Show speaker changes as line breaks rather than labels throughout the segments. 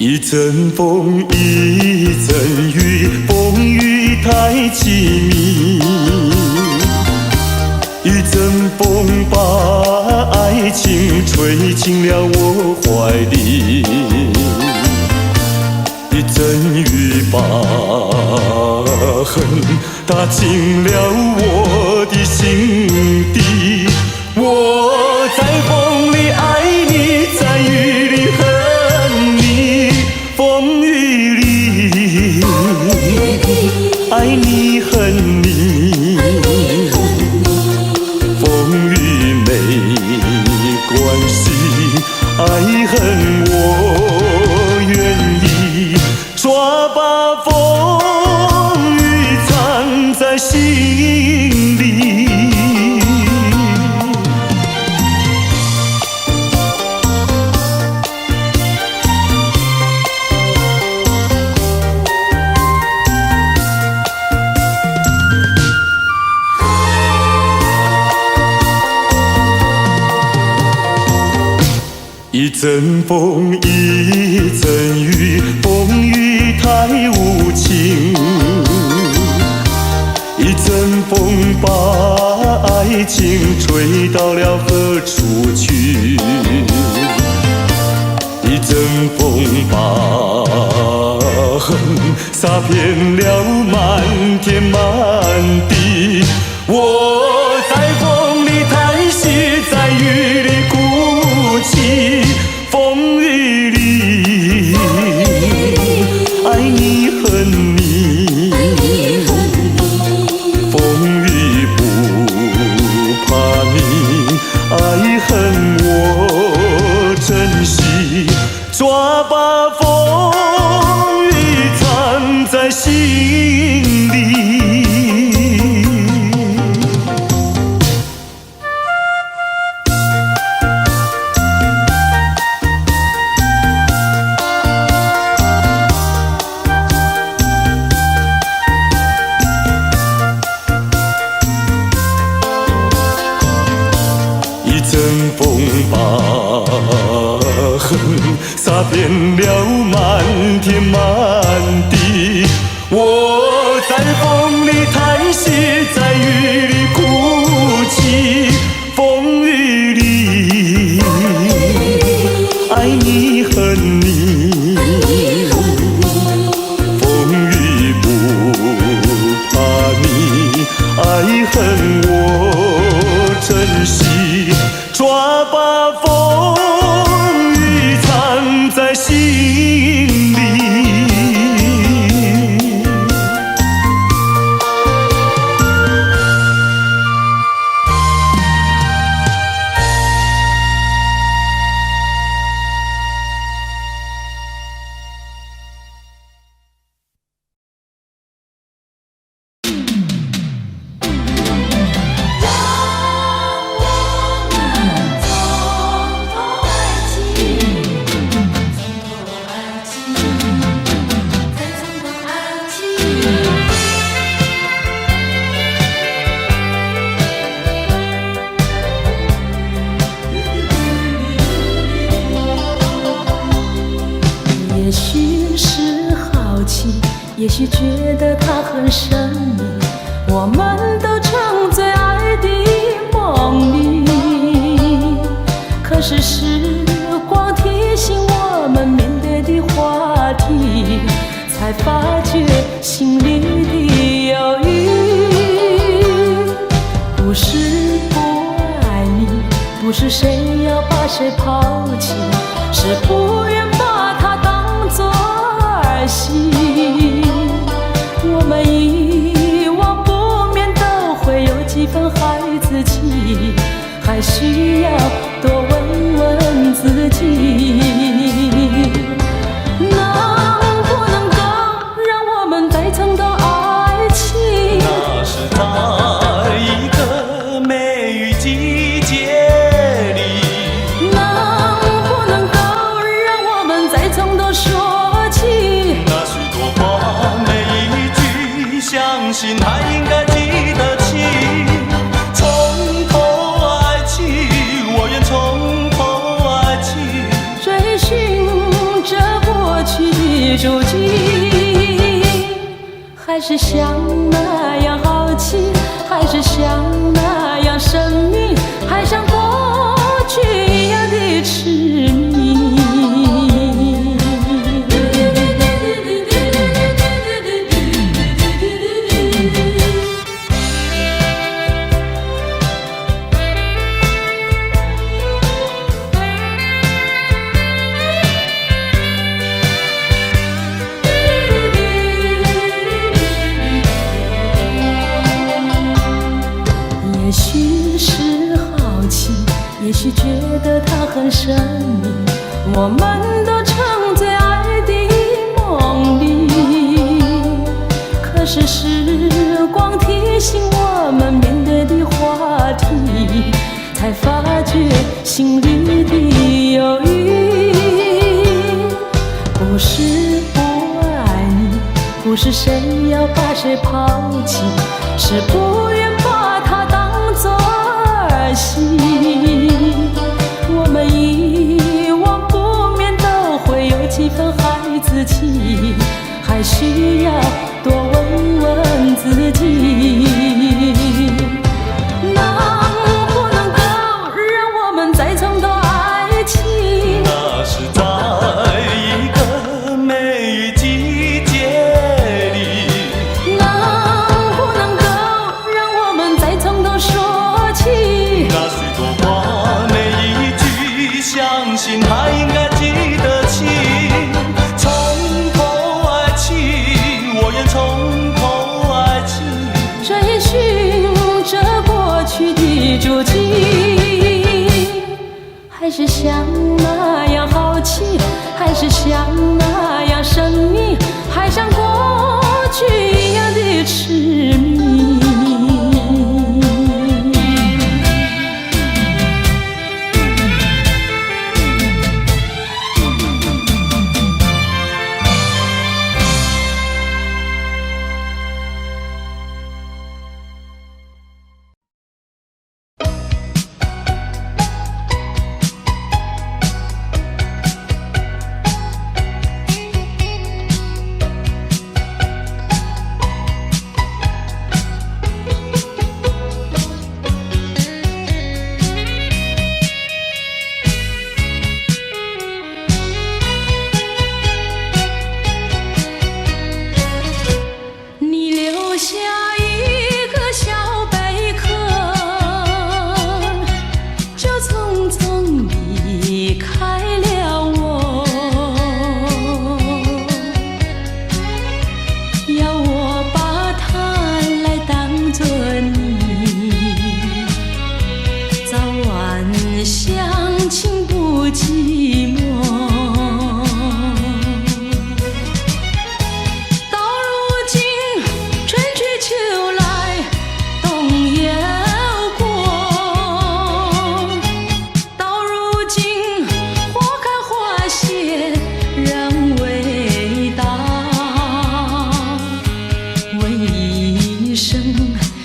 一阵风，一阵雨，风雨太凄迷。一阵风把爱情吹进了我怀里，一阵雨把恨打进了我的心底。我在风里爱你，在雨里恨你，风雨里爱你恨你，风雨没关系，爱恨我愿意，抓把风雨藏在心里。一阵风，一阵雨，风雨太无情。一阵风把爱情吹到了何处去？一阵风把恨洒遍了满天满地。我在风里叹息，在雨里哭泣，风雨里爱你恨你，风雨不怕你，爱恨我珍惜，抓把风雨藏在心里。一阵风把恨洒遍了满天满地。我在风里叹息，在雨里哭泣，风雨里爱你恨你，风雨不怕你，爱恨我珍惜，抓把风雨藏在心里。
也许是好奇，也许觉得它很神秘，我们都沉醉爱的梦里。可是时光提醒我们面对的话题，才发觉心里的犹豫。不是不爱你，不是谁要把谁抛弃，是不愿把它当作儿戏。我们遗忘不免都会有几分孩子气，还需要多问问自己，能不能够让我们再尝到爱情？
那是在一个梅雨季节里，
能不能够让住进，还是像那样好奇，还是像那样生命，还像过去一样的痴迷。也许是好奇，也许觉得它很神秘，我们都沉醉爱的梦里。可是时光提醒我们面对的话题，才发觉心里的犹豫。不是不爱你，不是谁要把谁抛弃，是不愿把它当作儿戏。我们遗忘不免都会有几分孩子气，还需要多问问自己，能不能够让我们再从头爱起？
那是在一个梅雨季节里，
能不能够让我们再从头说起？
那许多话每一句，相信他应该记得起。从头爱起，我愿从头爱起。
追寻着过去的足迹，还是像那样好奇，还是像那样神秘，还像过去一样的痴迷。你留下一个小贝壳，就匆匆离开了我，要我把它来当作你，早晚相亲不寂寞。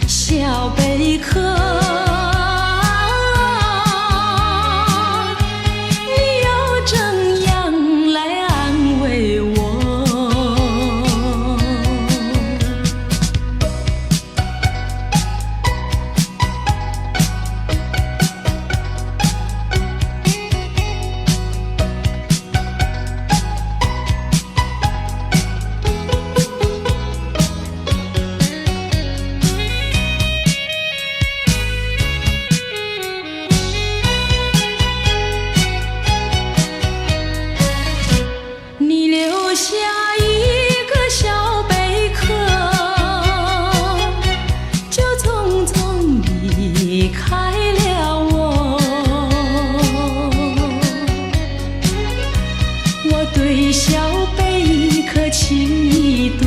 小贝壳，你又怎样来安慰我？你留下一个小贝壳，就匆匆离开了我。我对小贝壳情意多，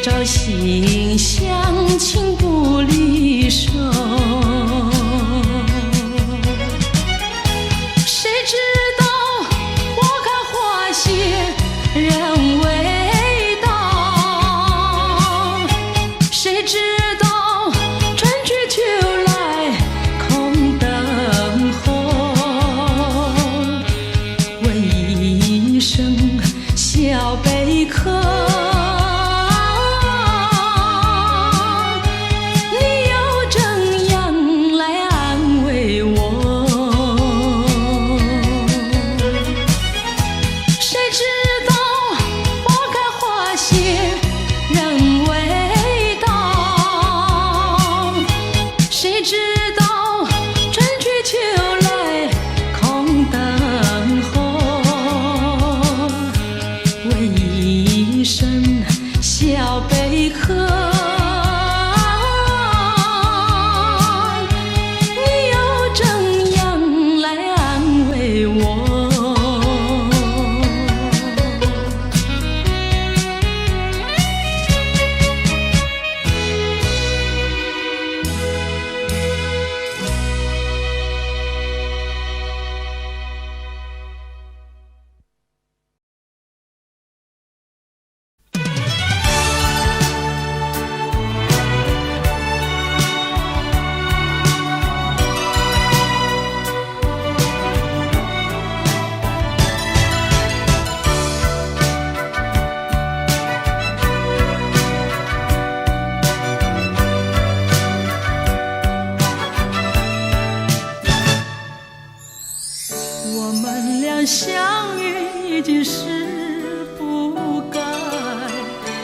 朝夕相亲不离手。谁知道花开花谢人未到，谁知道春去秋来空等候，问一声我们俩相遇已经是不该，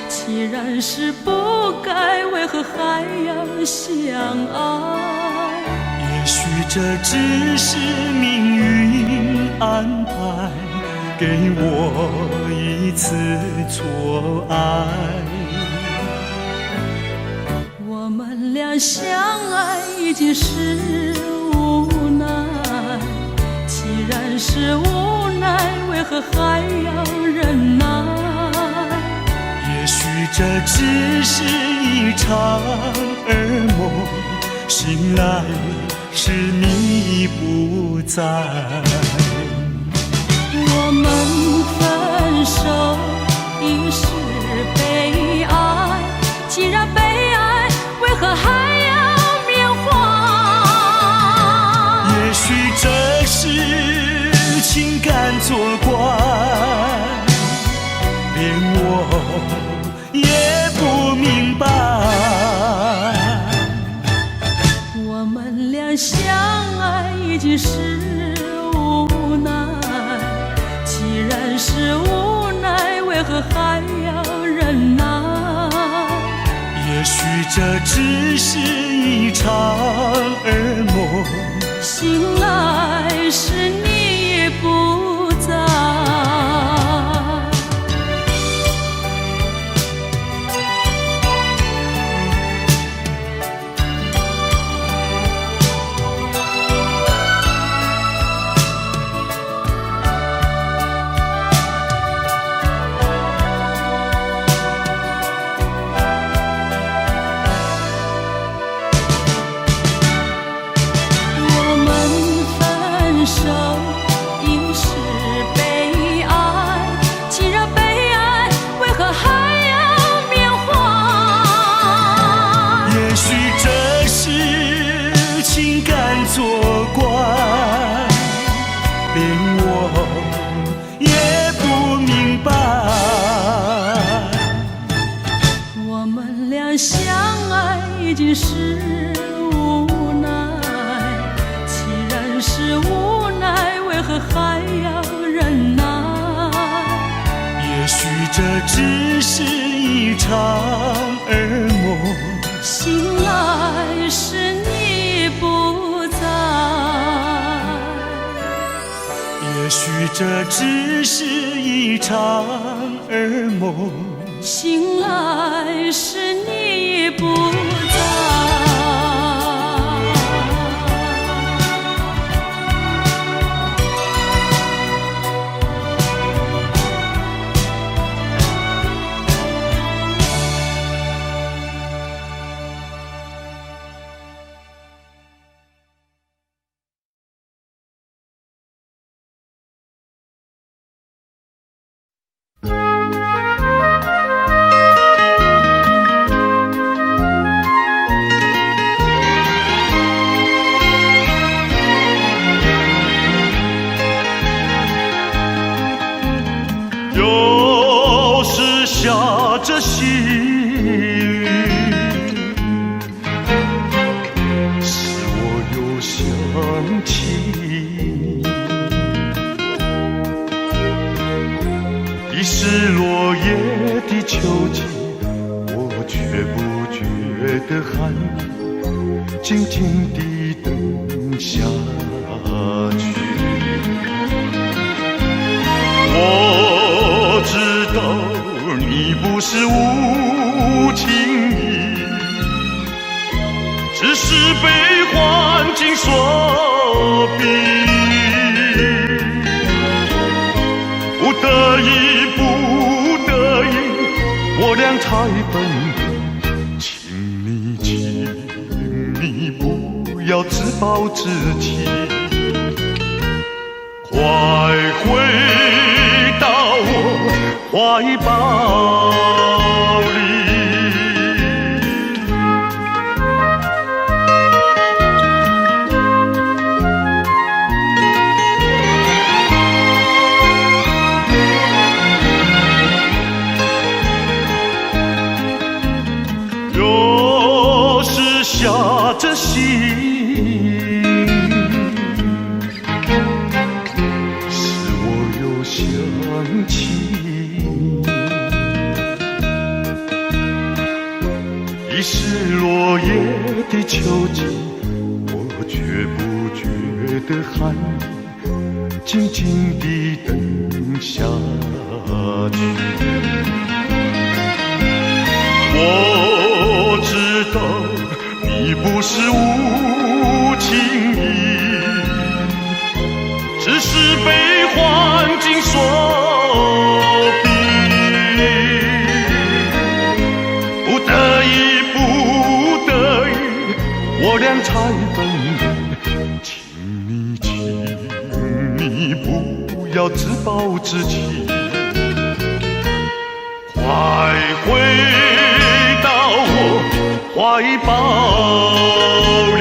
既然是不该，为何还要相爱？
也许这只是命运安排，给我一次错爱。
我们俩相爱已经是无奈，既然是无奈，为何还要忍耐？
也许这只是一场噩梦，醒来是你不在。
我们分手已是悲哀，既然悲哀，为何还要缅怀？
也许这是情感作怪，连我也不明白。
我们俩相爱已经是无奈，既然是无奈，为何还要忍耐？
也许这只是一场噩梦，
醒来时你也不在。
作怪，连我也不明白。
我们俩相爱已经是无奈，既然是无奈，为何还要忍耐？
也许这只是一场噩梦，
醒来时你不在。
也许这只是一场噩梦，
醒来时你不在。
又是下着细雨，使我又想起你的失落叶的秋季，我却不觉得寒意，静静地等下去。我知道你不是无情意，只是被环境所逼，不得已，不得已，我俩才分开。请你不要自暴自弃，快回到我怀抱里。又是下着细雨，
起。已是落叶的秋季，我却不觉得寒意，静静地等下去。我知道你不是无情意，只是被环境所逼，不得已，不得已，我俩才分离。请你不要自暴自弃，快回到我怀抱里。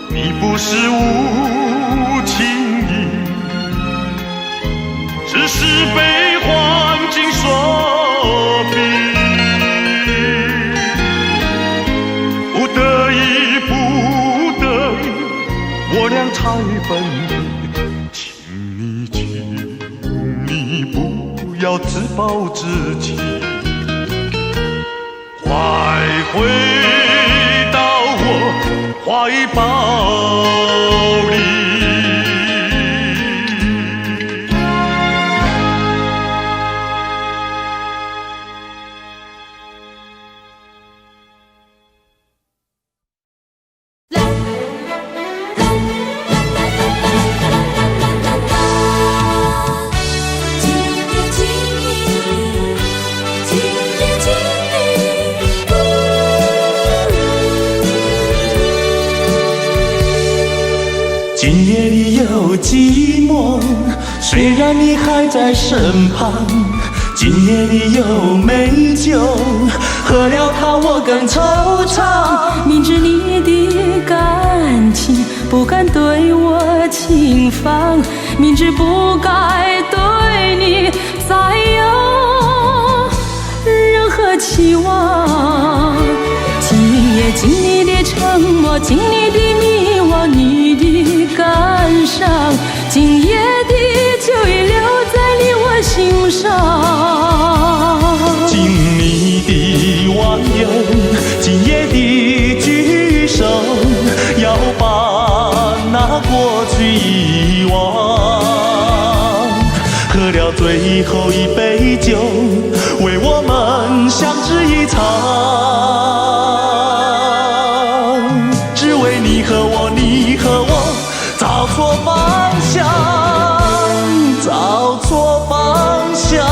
你不是无情意，只是被环境所逼，不得已，不得已，我俩才分离。请你不要自暴自弃，快回到我怀抱里。
今夜里有寂寞，虽然你还在身旁。今夜里有美酒，喝了它我更惆怅。
明知你的感情不敢对我轻放，明知不该对你再有任何期望。今夜经你的沉默，经你的迷惘，你的感伤，今夜的酒已留在你我心上。
经你的挽留，今夜的举手，要把那过去遗忘。喝了最后一杯酒，为我们相知一场。只为你和我，你和我找错方向，找错方向。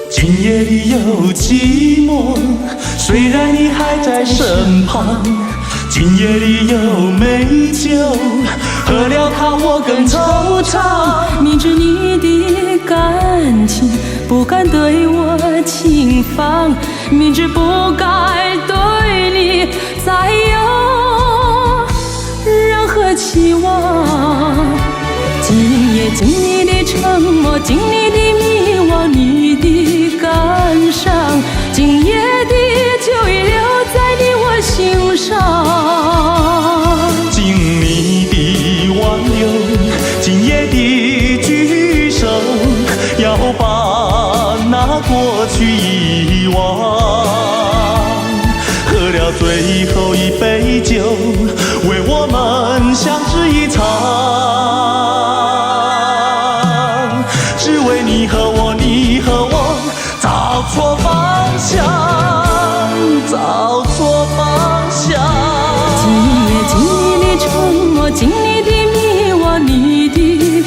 今夜里有寂寞，虽然你还在身旁。今夜里有美酒，喝了它我更惆怅。
明知你的感情不敢对我轻放，明知不该对你再有任何期望。今夜经你的沉默，经你的迷惘，你的感伤，今夜的酒已留在你我心上。
经你的挽留，今夜的举手，要把那过去遗忘。喝了最后一杯酒，为我们相知一场。只为你和我，你和我找错方向，找错方向。
今夜经你的沉默，经你的迷惘，你的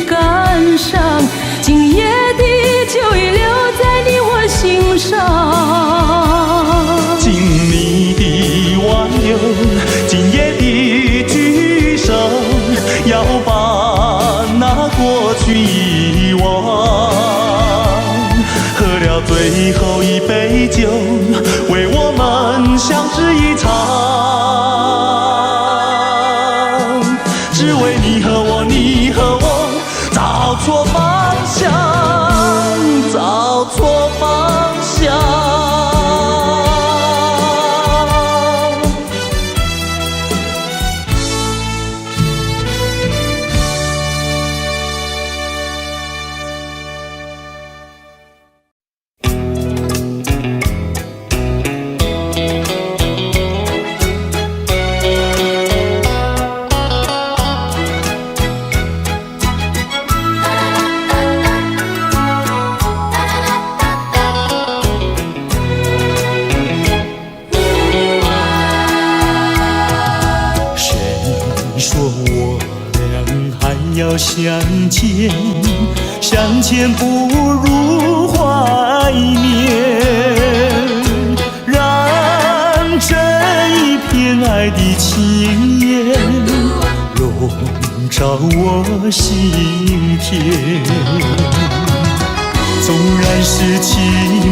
感伤，今夜的
遗忘。喝了最后一杯酒，为我们相知一场。只为你和我，你和我找错方向，找错方向。相见，相见不如怀念，让这一片爱的情缘笼罩我心田。纵然是寂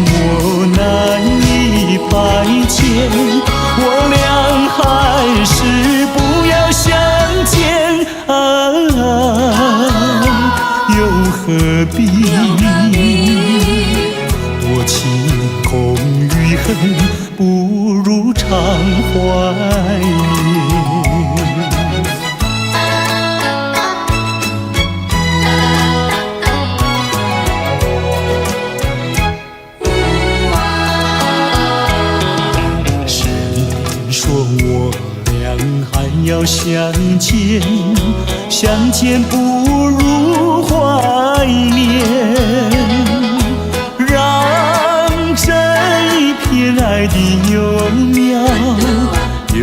寞难以排遣，我俩还是不要相见啊，又何必多情空余恨，不如常怀念。要相见，相见不如怀念，让这一片爱的幼苗永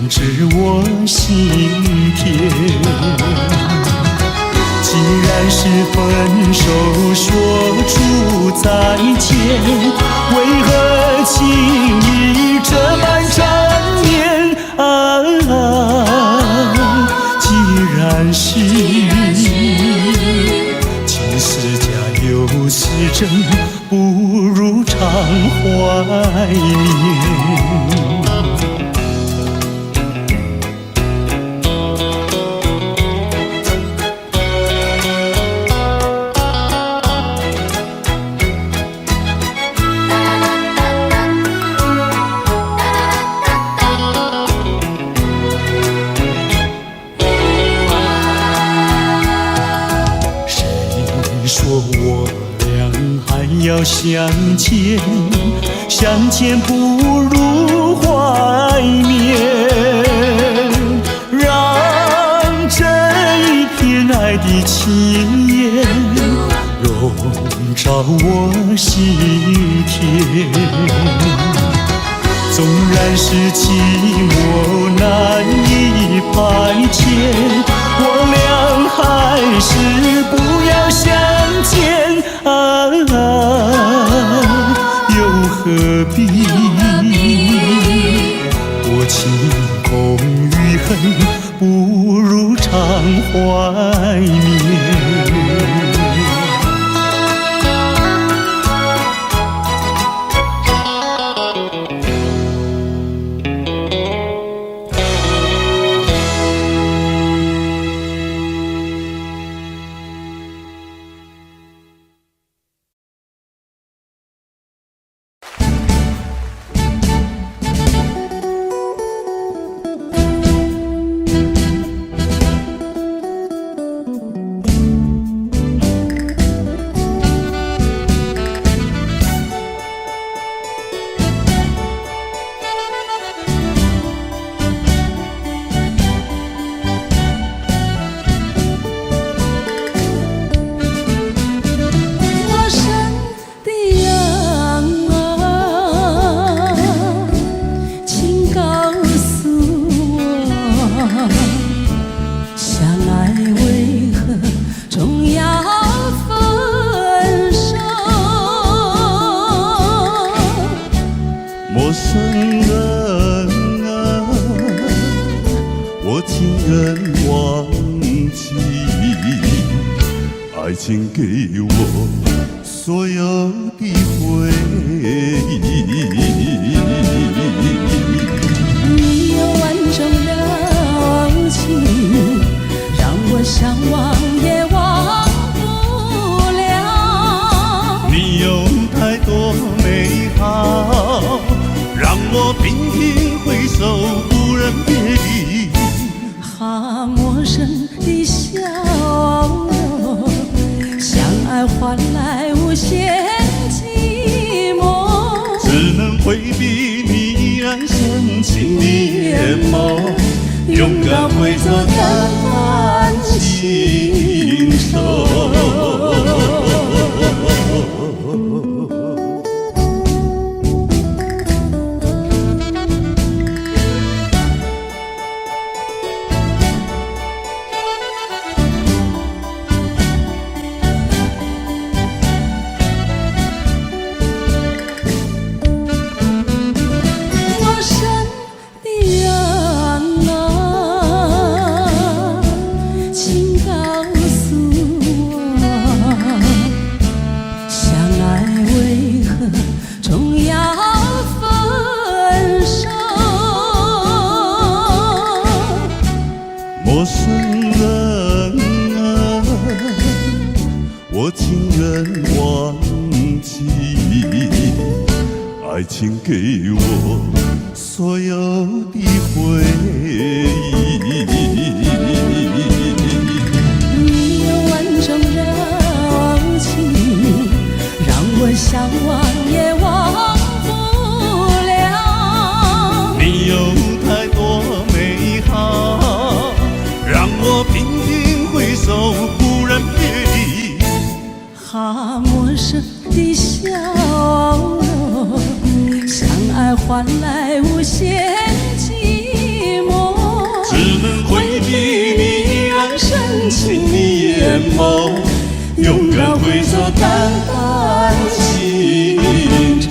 植我心田。既然是分手说出再见，为何情意这般缠绵啊？既然是情是假又是真，不如常怀念。要相见，相见不如怀念，让这一片爱的情缘笼罩我心田。纵然是寂寞难以排遣，我俩还是不要相见啊，又何必多情空余恨，不如常怀念。
情给我所有的回忆。
你有完整的情，让我想忘也忘不了。
你有太多美好，让我频频回首，不忍别离。
陌生的笑容，相爱换来无限寂寞，
只能回避你依然深情的眼眸，勇敢挥着淡淡情愁。陌生人啊，我情愿忘记，爱情给我所有的回忆。
你有完整的情，让我想忘也忘不了。
你有太多美好，让我频频回首，不忍别离。
陌生的笑容，相爱换来无限寂寞，
只能回避你依然深情的眼眸，勇敢挥着淡淡情愁。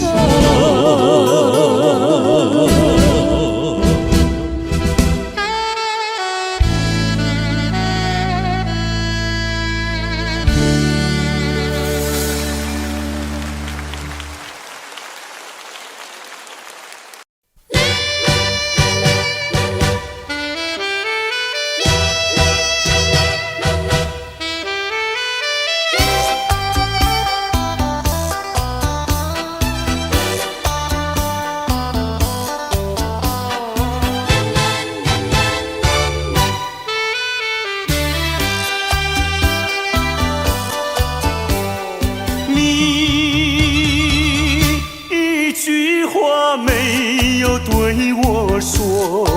没有对我说，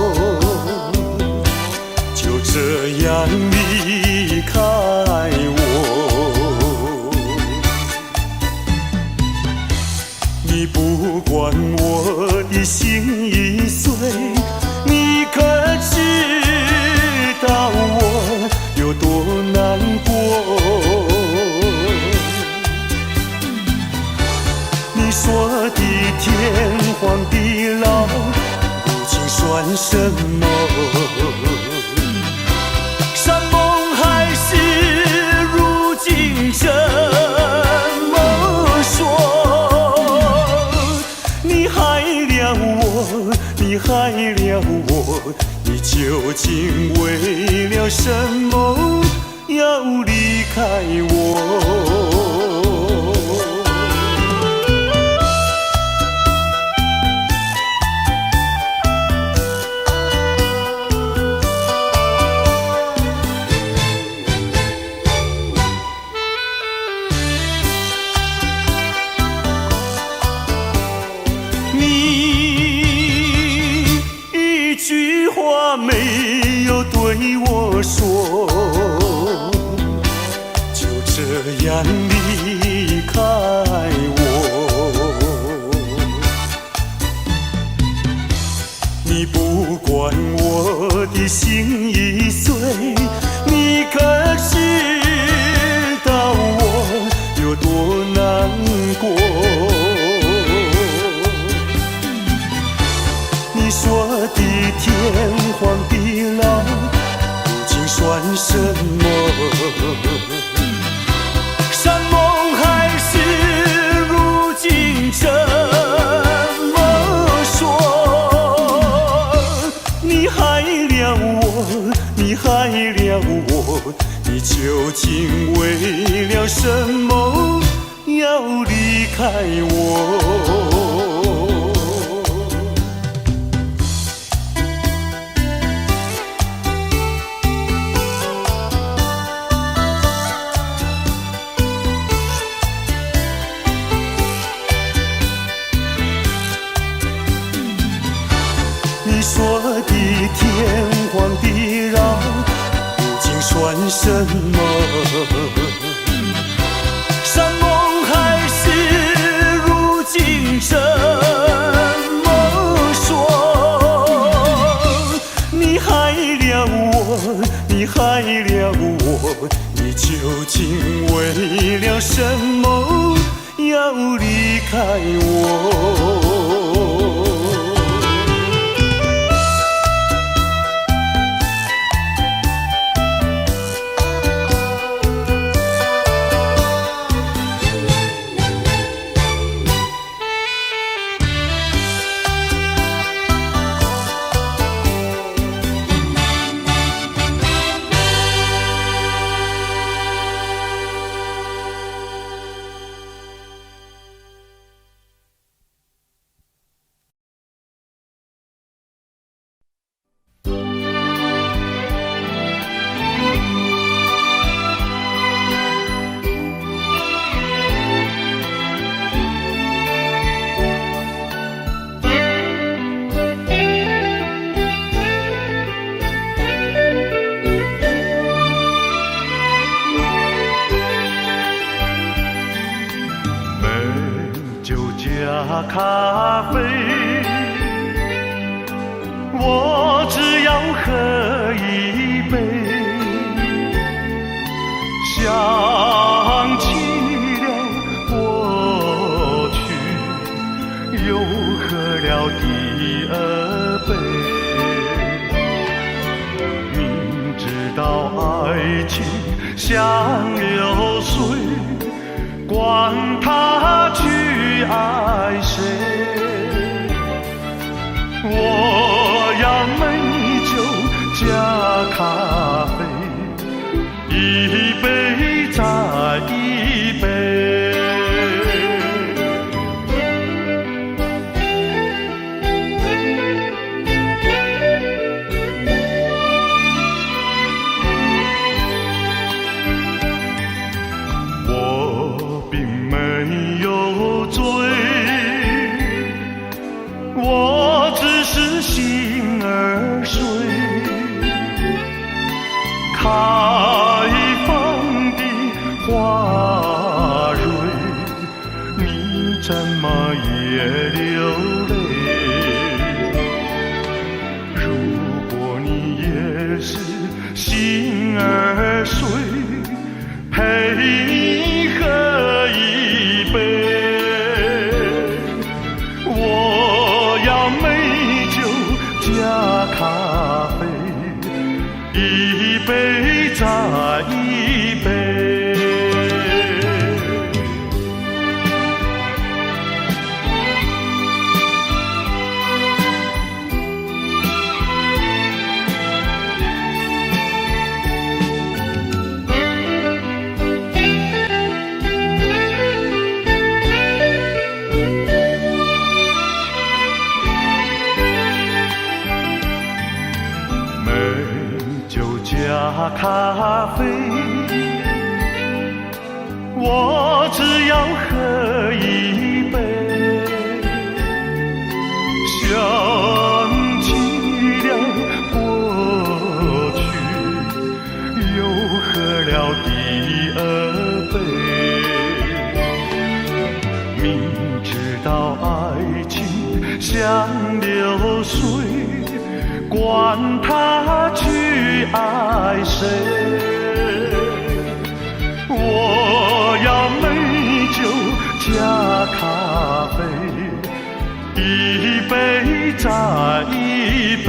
就这样离开我。你不管我的心已碎，你可知道我有多难过？你说的天荒地老，如今算什么？山盟海誓，如今怎么说？你害了我，你害了我，你究竟为了什么要离开我？没有对我说，就这样离开我。你不管我的心已碎，你可知道我有多难过？你说的天荒地老，如今算什么？你究竟为了什么要离开我？你说的天荒地老，如今算什么？山盟海誓，如今怎么说？你害了我，你害了我，你究竟为了什么要离开我？咖啡，我只要喝一杯，想起了过去，又喝了第二杯，明知道爱情像流水，管他去爱谁，我要美酒加咖啡，一杯再一杯。我并没有醉，我只是心儿碎，开放的花蕊，你怎么也流泪？如果你也是心儿碎，陪你喝一杯。加咖啡，一杯再一杯。加咖啡，我只要喝一杯，想起了过去，又喝了第二杯，明知道爱情像流水，管他去爱谁，我要美酒加咖啡，一杯再一杯。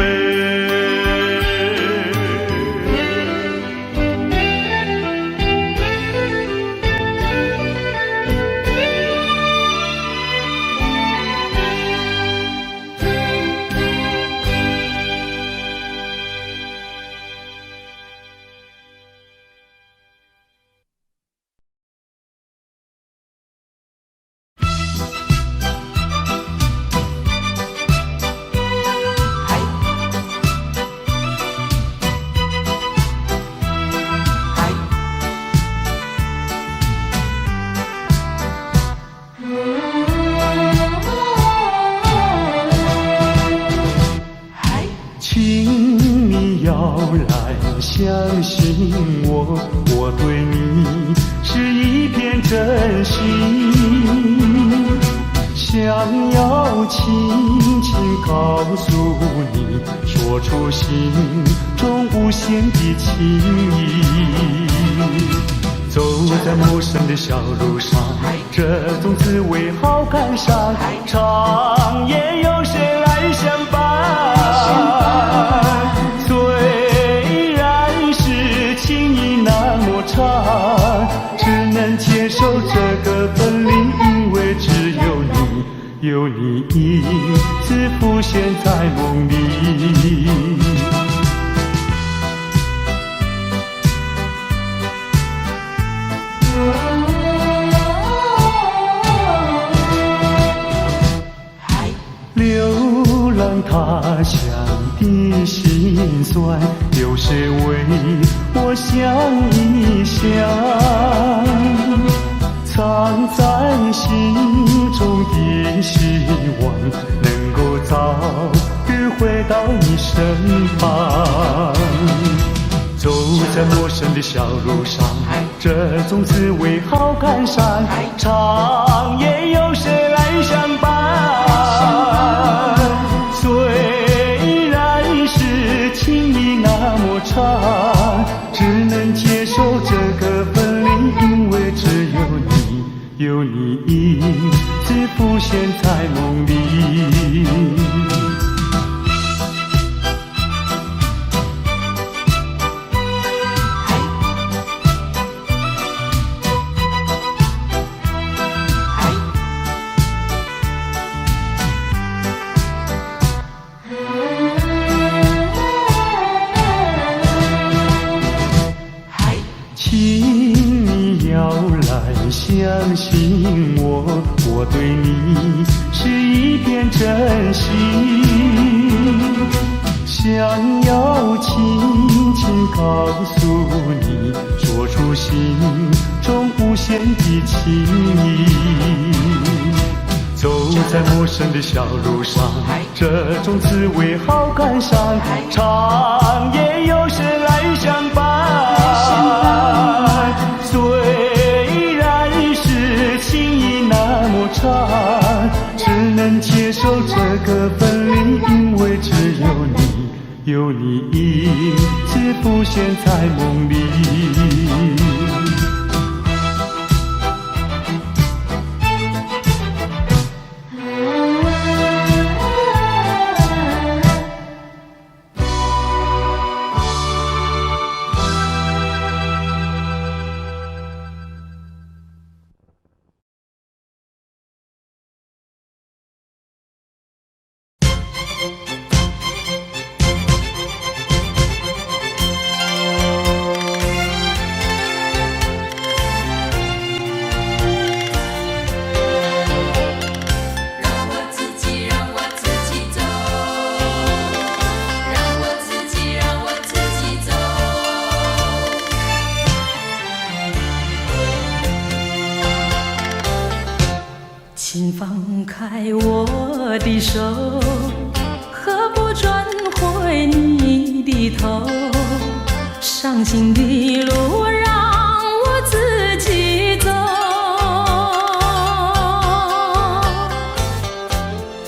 相信我，我对你是一片真心，想要轻轻告诉你，说出心中无限的情意。走在陌生的小路上，这种滋味好感伤，长夜有谁来相伴？虽然是情意那么长，只能接受这个分离，因为只有你，有你一直浮现在梦里。流浪他乡的辛酸，有谁为我想一想？藏在心中的希望，能够早日回到你身旁。走在陌生的小路上，这种滋味好感伤，长夜有谁来相伴？虽然是情意那么长，只能接受这个分离，因为只有你，有你一直浮现在梦里。相信我，我对你是一片真心，想要轻轻告诉你，说出心中无限的情意。走在陌生的小路上，这种滋味好感伤，长夜有谁来相伴？只能接受这个分离，因为只有你，有你一直浮现在梦里。
请放开我的手，何不转回你的头？伤心的路让我自己走。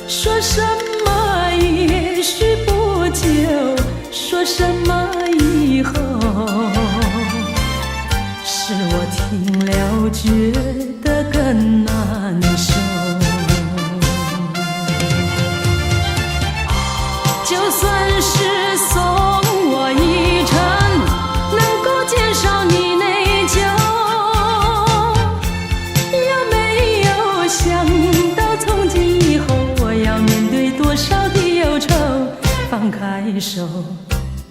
说什么也许不久，说什么以后，是我听了觉得更难受。就算是送我一程，能够减少你内疚，有没有想到从今以后我要面对多少的忧愁？放开手，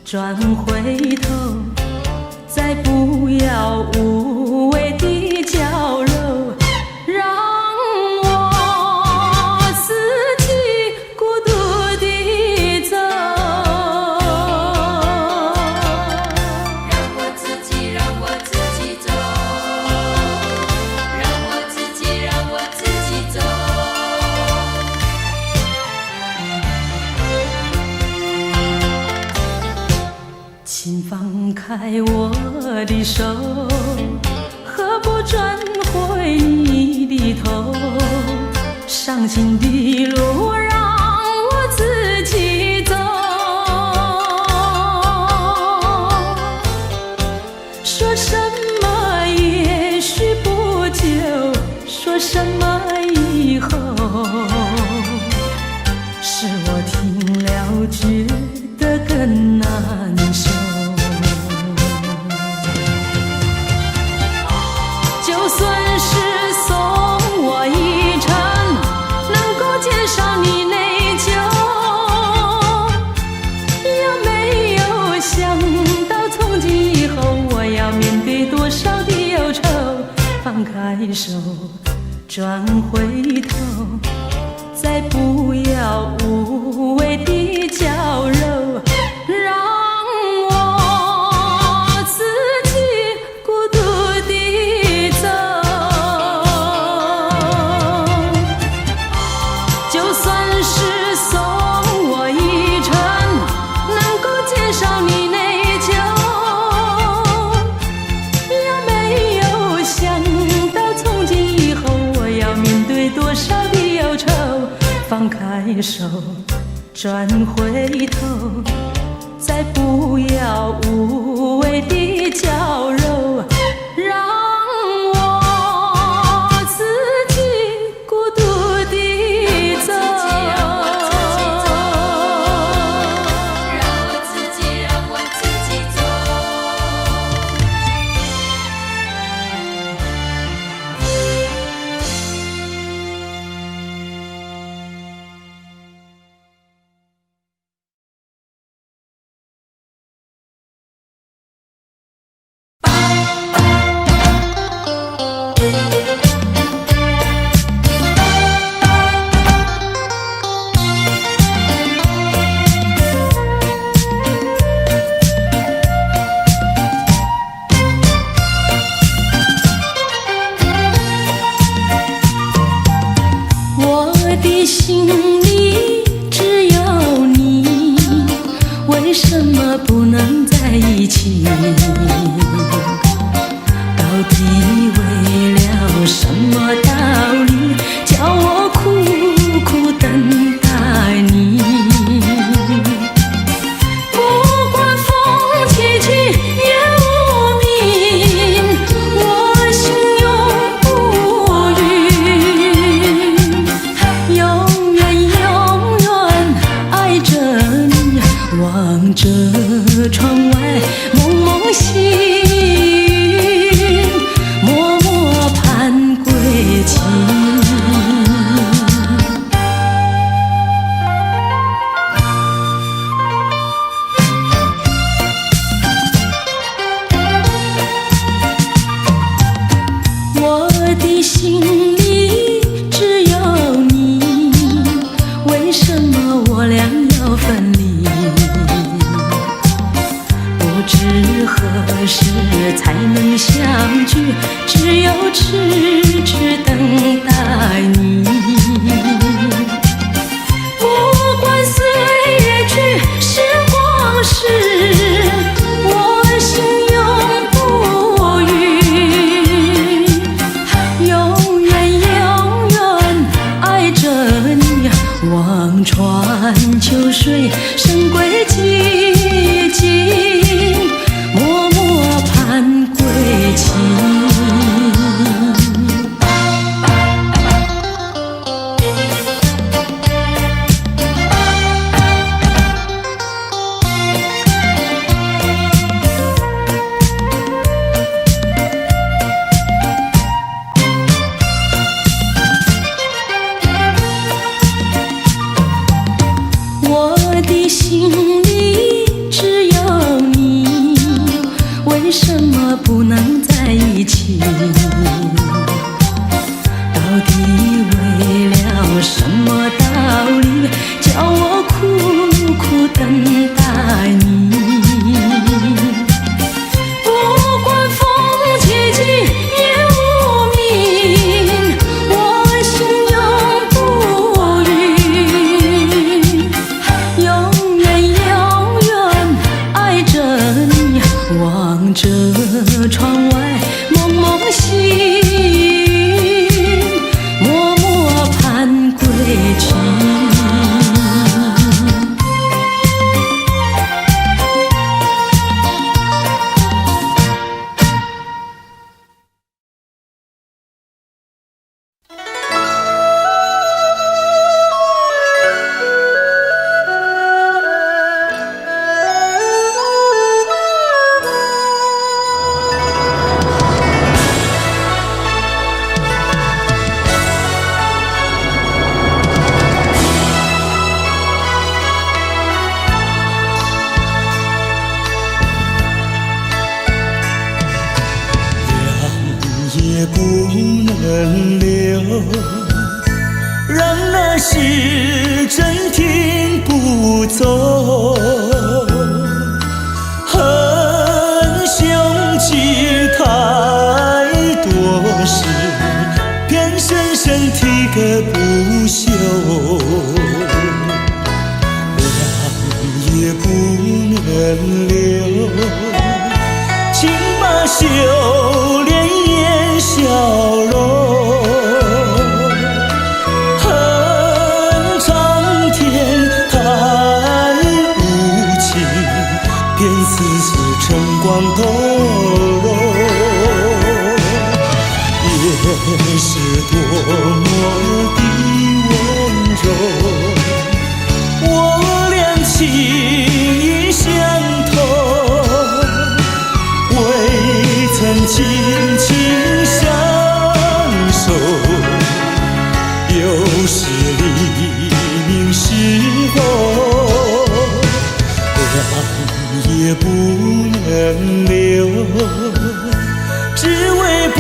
转回头，再不要无谓的交流，让我自己孤独地走。
让我自己走，让我自己走。
请放开的手，何不转回你的头？伤心的路让我自己走。说什么也许不久，说什么以后，是我听了觉得更难受。就算是送我一程，能够减少你内疚，有没有想到从今以后我要面对多少的忧愁？放开手，转回头，再不要无谓的娇柔，让我自己孤独地走。就算是送我一程，能够减少你内疚，有没有想到从今以后我要面对多少的忧愁？放开手，转回头，再不要无谓的娇柔，让我自己孤独地走。
让我自己走。
我的心里只有你，为什么不能在一起？到底为了什么道理，叫我苦苦等待你？不管风起起也无名，我心永不渝，永远永远爱着你，望着窗外蒙蒙细雨，默默盼归期。我的心里只有你，为什么我俩要分离？不知何时才能相聚，只有痴痴等待你。不管岁月去，时光逝，我心永不渝，永远永远爱着你，望穿秋水，神归寂静，默默盼归期。我的心
能留，让那时针停不走。恨凶吉太多事，偏深深提个不休，也不能留，请把修炼眼笑容。恨苍天太无情，偏丝丝晨光透融。也是多么的温柔，我俩情意相投，未曾紧紧相守，又是黎明时候，让也不能留，只为不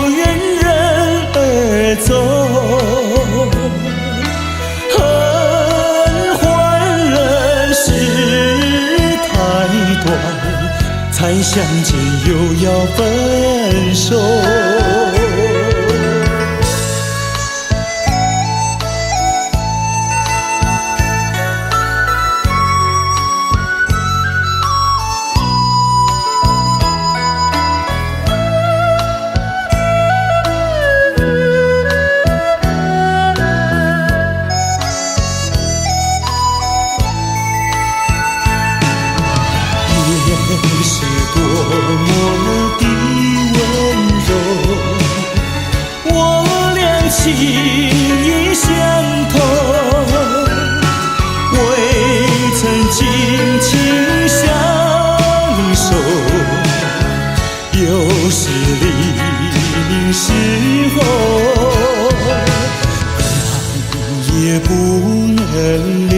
愿人而走。恨换人世太短，才相见又要分手。是多么的温柔，我俩情意相投，未曾紧紧相守，又是黎明时候，恨也不能留，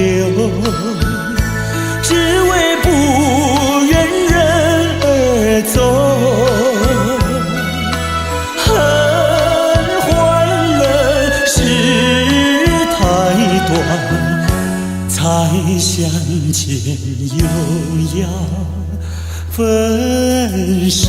只为不愿人而走。恨换了事太短，才相见又要分手。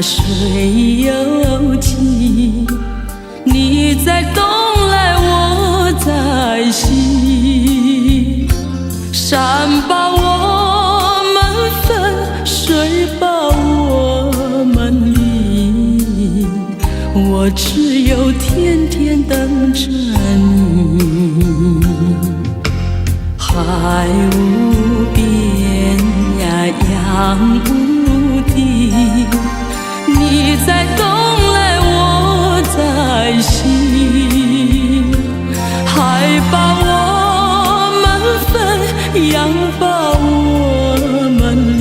水又急，你在东来我在西，山把我们分，水把我们离，我只有天天等着你。海无边呀，洋无底，你在东来我在西，海把我们分，洋把我们离，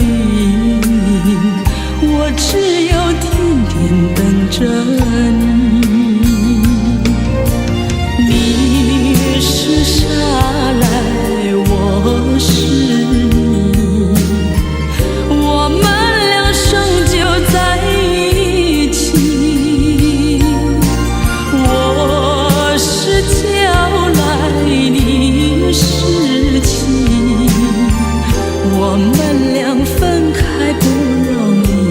我只有天天等着你。你是沙来，我是你，我们俩生就在一起。我是娇来，你是妻，我们俩分开不容易。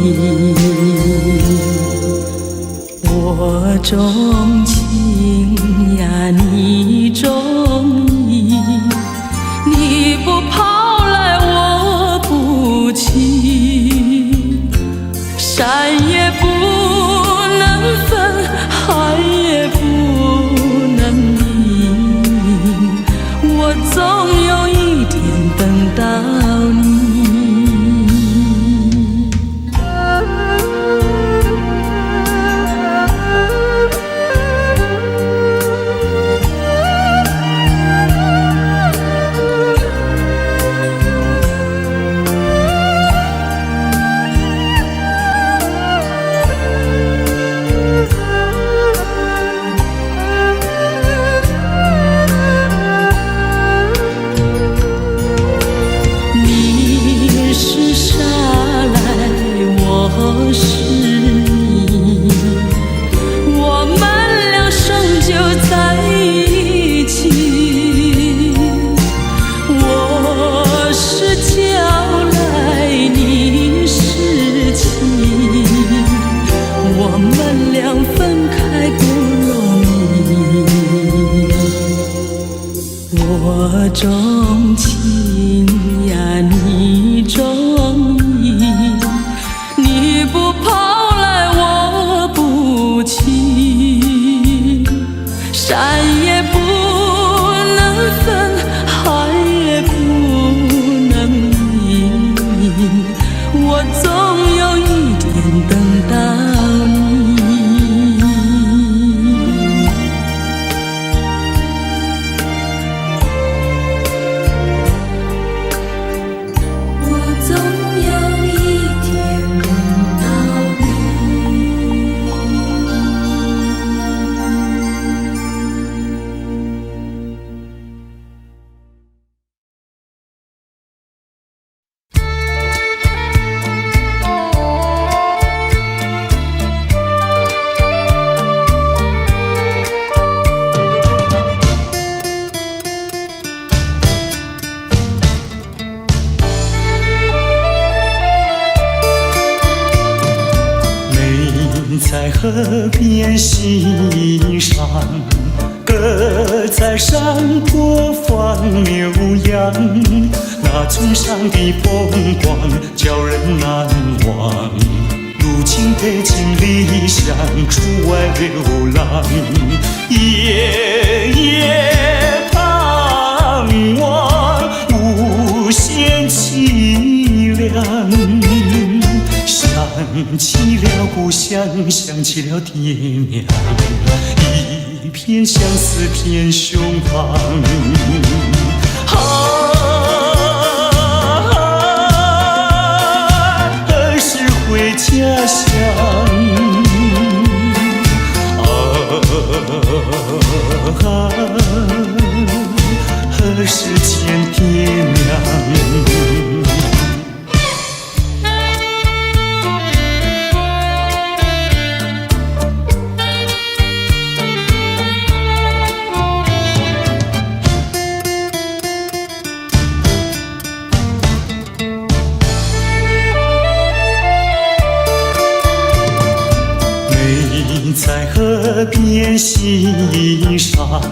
我钟情呀，你钟意，你不跑来我不去，山也不能分，海也不能移，我总有一天等到你。我钟情呀，你钟意，你不跑来我不去，山也不能分，海也不能移，我总有一天等到你。
在河边欣赏，鸽在山坡放牛羊，那村上的风光叫人难忘。如今北京理想出外流浪，夜夜盼望无限凄凉。想起了故乡，想起了爹娘，一片相思片胸膛。何时回家乡？何时见爹娘？在河边欣赏，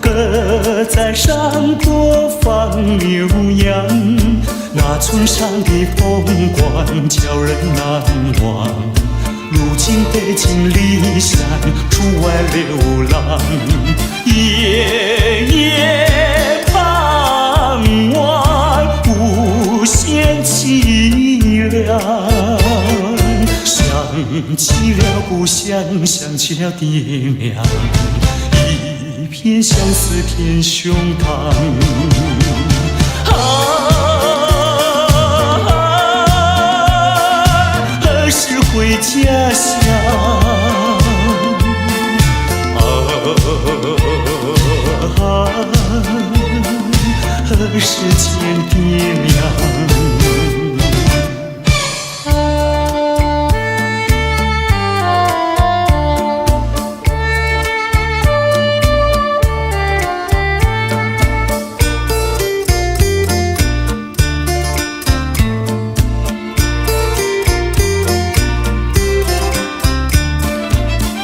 鸽在山坡放牛羊，那村上的风光叫人难忘。如今北京理想出外流浪，夜夜盼望无限凄凉。想起了故乡，想起了爹娘，一片相思片胸膛。何时回家乡？何时见爹娘？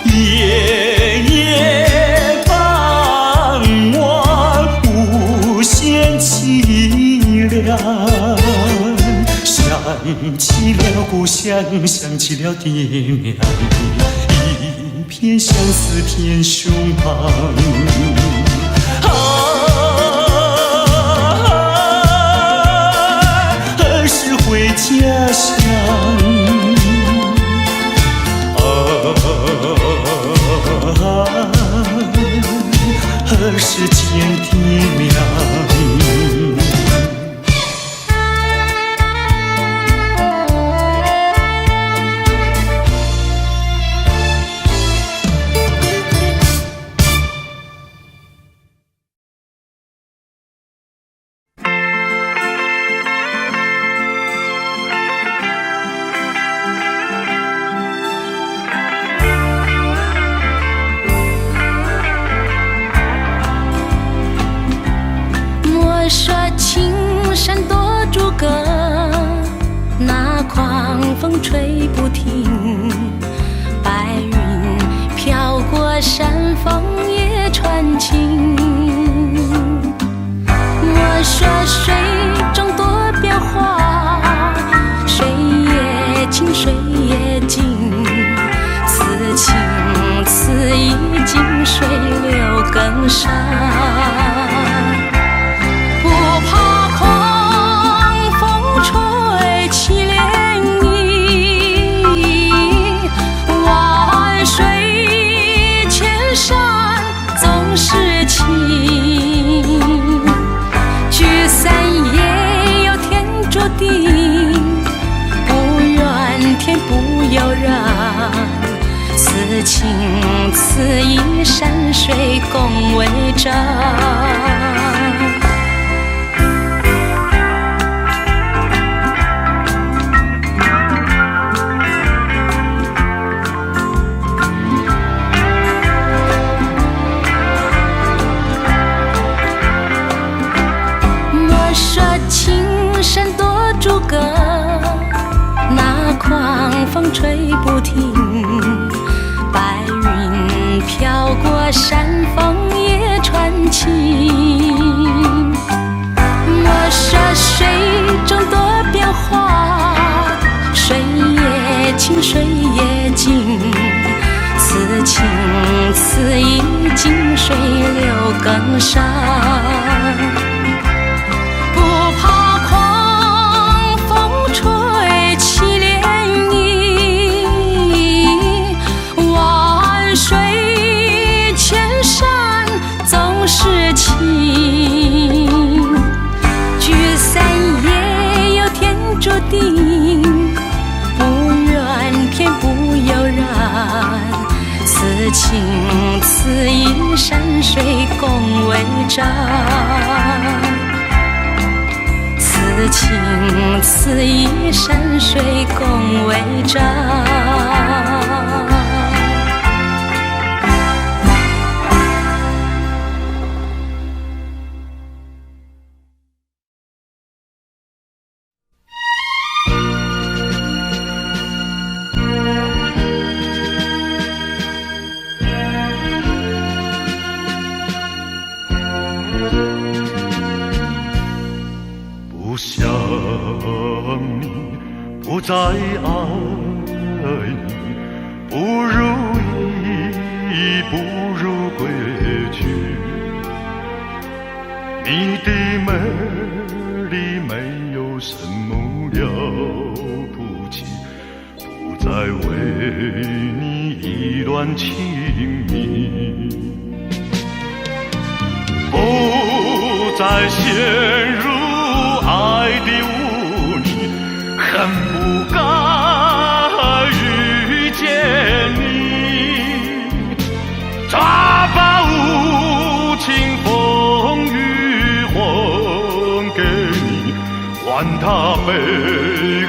夜夜盼望无限凄凉。乡想起了爹娘，一片相思填胸膛。何时回家乡？何时见爹娘？
莫说青山多阻隔，那狂风吹不停，白云飘过山峰也传情。莫说水中多变化，水也清水也静，此情此意静水流更深。此情此意，山水共为证。莫说青山多阻隔，那狂风吹不停，白云飘过山峰也传情。莫说水中多变化，水也清水也静，此情此意静水流更深。此情此意，山水共为证。此情此意，山水共为证。
不想你，不再爱你，不如意，不如归去。你的美丽没有什么了不起，不再为你意乱情迷，不再陷入爱的污泥，恨不该遇见你，抓把无情风雨还给你，换他悲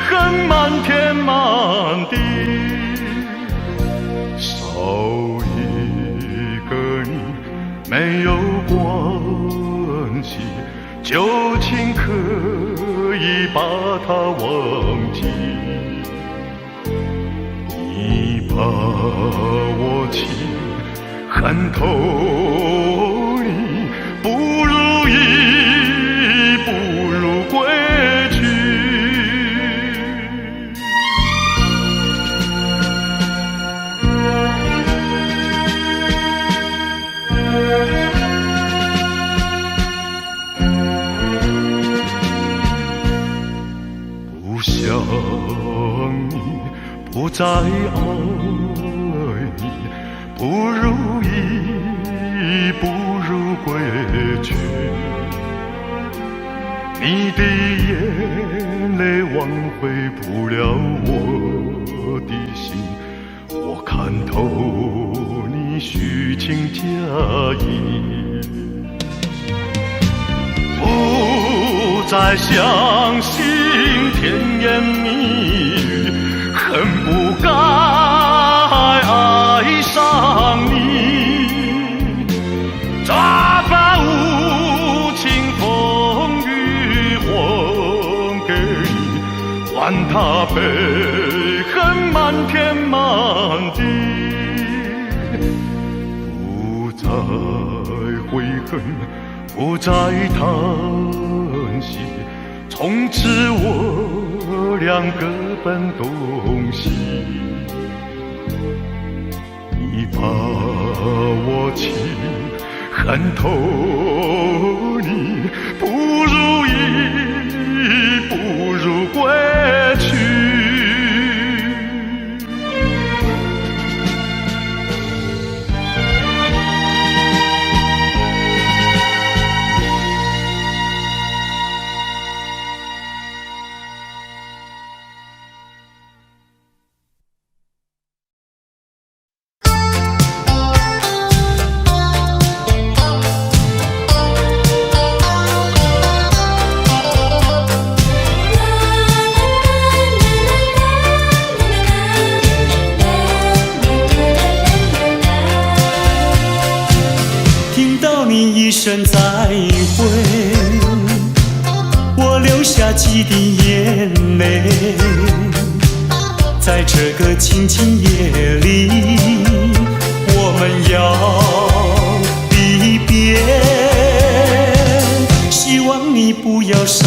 恨漫天满地，少一个你没有关系，旧情可以把它忘记，你把我情恨透你，不如意，不如归去。再爱你，不如意，不如归去。你的眼泪挽回不了我的心，我看透你虚情假意，不再相信甜言蜜语，恨不该爱上你，抓把无情风雨还给你，换他悲恨满天满地，不再悔恨，不再叹息，从此我俩各奔东西。你把我情看透你，不如意，不如归去。
一声再会，我流下几滴眼泪，在这个静静夜里，我们要离别，希望你不要伤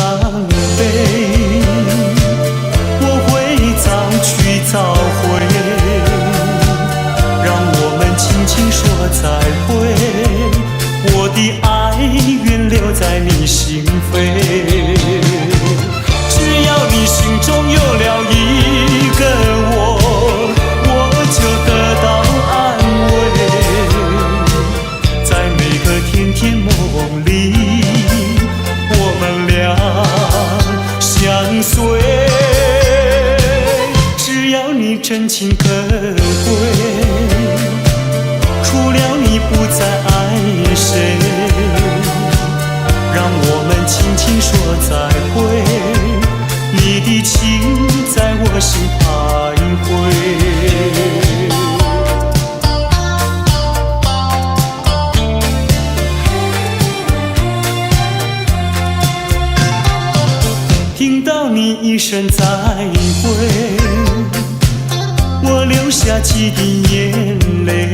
悲，我会早去早回，让我们轻轻说再会，我的爱愿留在你心扉，只要你心中有了一个我，我就得到安慰，在每个甜甜梦里，我们俩相随，只要你真情可贵，除了你不再爱谁，让我们轻轻说再会，你的情在我心徘徊。听到你一声再会，我流下几滴眼泪，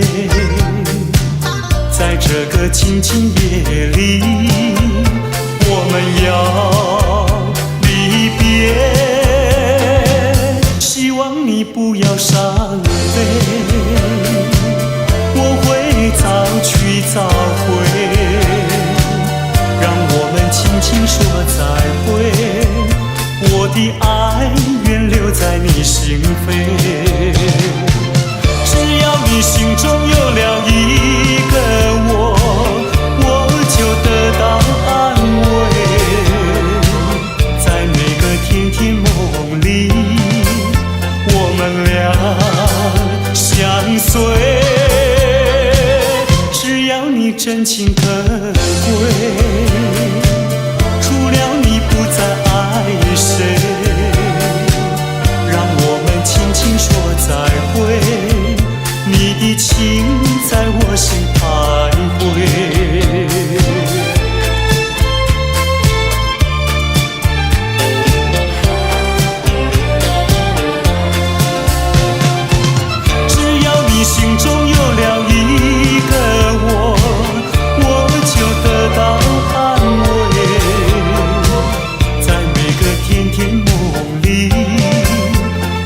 在这个静静夜里，我们要离别，希望你不要伤悲，我会早去早回，让我们轻轻说再会，我的爱愿留在你心扉，只要你心中有了一个我，我就得到安慰，在每个甜甜梦里，我们俩相随，只要你真情可贵，除了你不再爱谁，让我们轻轻说再会，你的情在我心徘徊。只要你心中有了一个我，我就得到安慰，在每个甜甜梦里，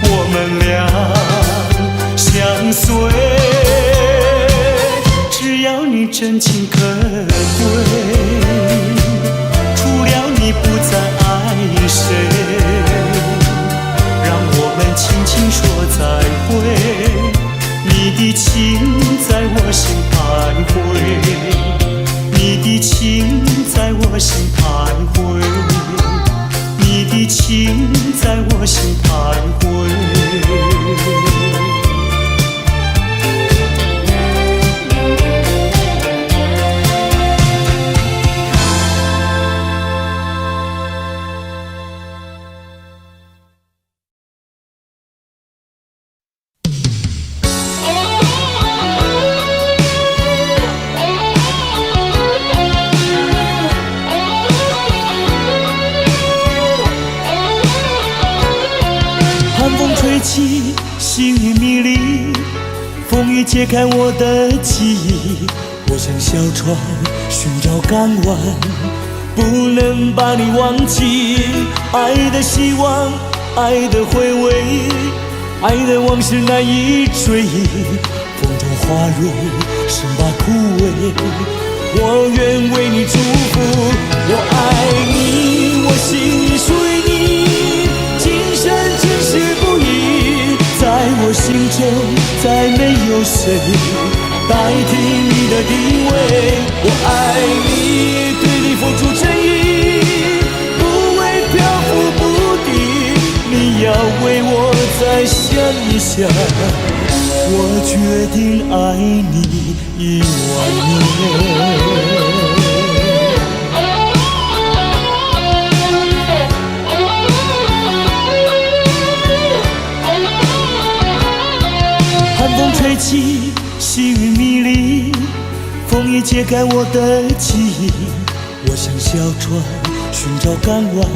我们俩相随，只要你真情可贵，除了你不再爱谁，让我们轻轻说再会。迷离，风雨揭开我的记忆。我像小船寻找港湾，不能把你忘记。爱的希望，爱的回味，爱的往事难以追忆。风中花蕊生把枯萎，我愿为你祝福。我爱你，我心里属于你，今生今世不移。在我心中再没有谁代替你的地位。我爱你，对你付出真意，不会漂浮不定。你要为我再想一想，我决定爱你10000年。寒风吹起，细雨迷离，风雨揭开我的记忆。我像小船寻找港湾，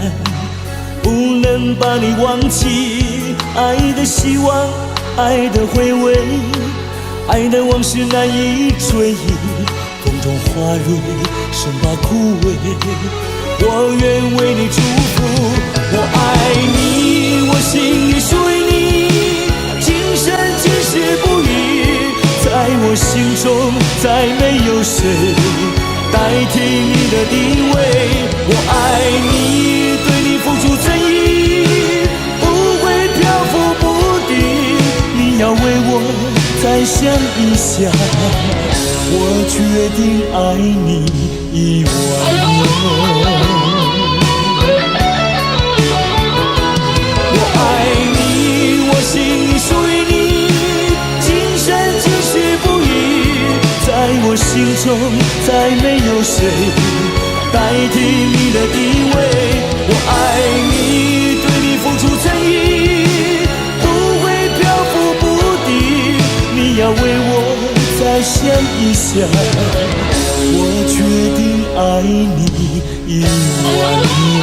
不能把你忘记。爱的希望，爱的回味，爱的往事难以追忆。风中花蕊生把枯萎，我愿为你祝福。我爱你，我心里属于你，今生今世不移。在我心中再没有谁代替你的地位。我爱你，对你付出真意，不会漂浮不定。你要为我再想一想，我决定爱你10000年。我爱你，我心里属于你，今生今世不移。在我心中再没有谁代替你的地位。我爱你，对你付出真意，不会漂浮不定。你要为我再想一想，我决定爱你10000年。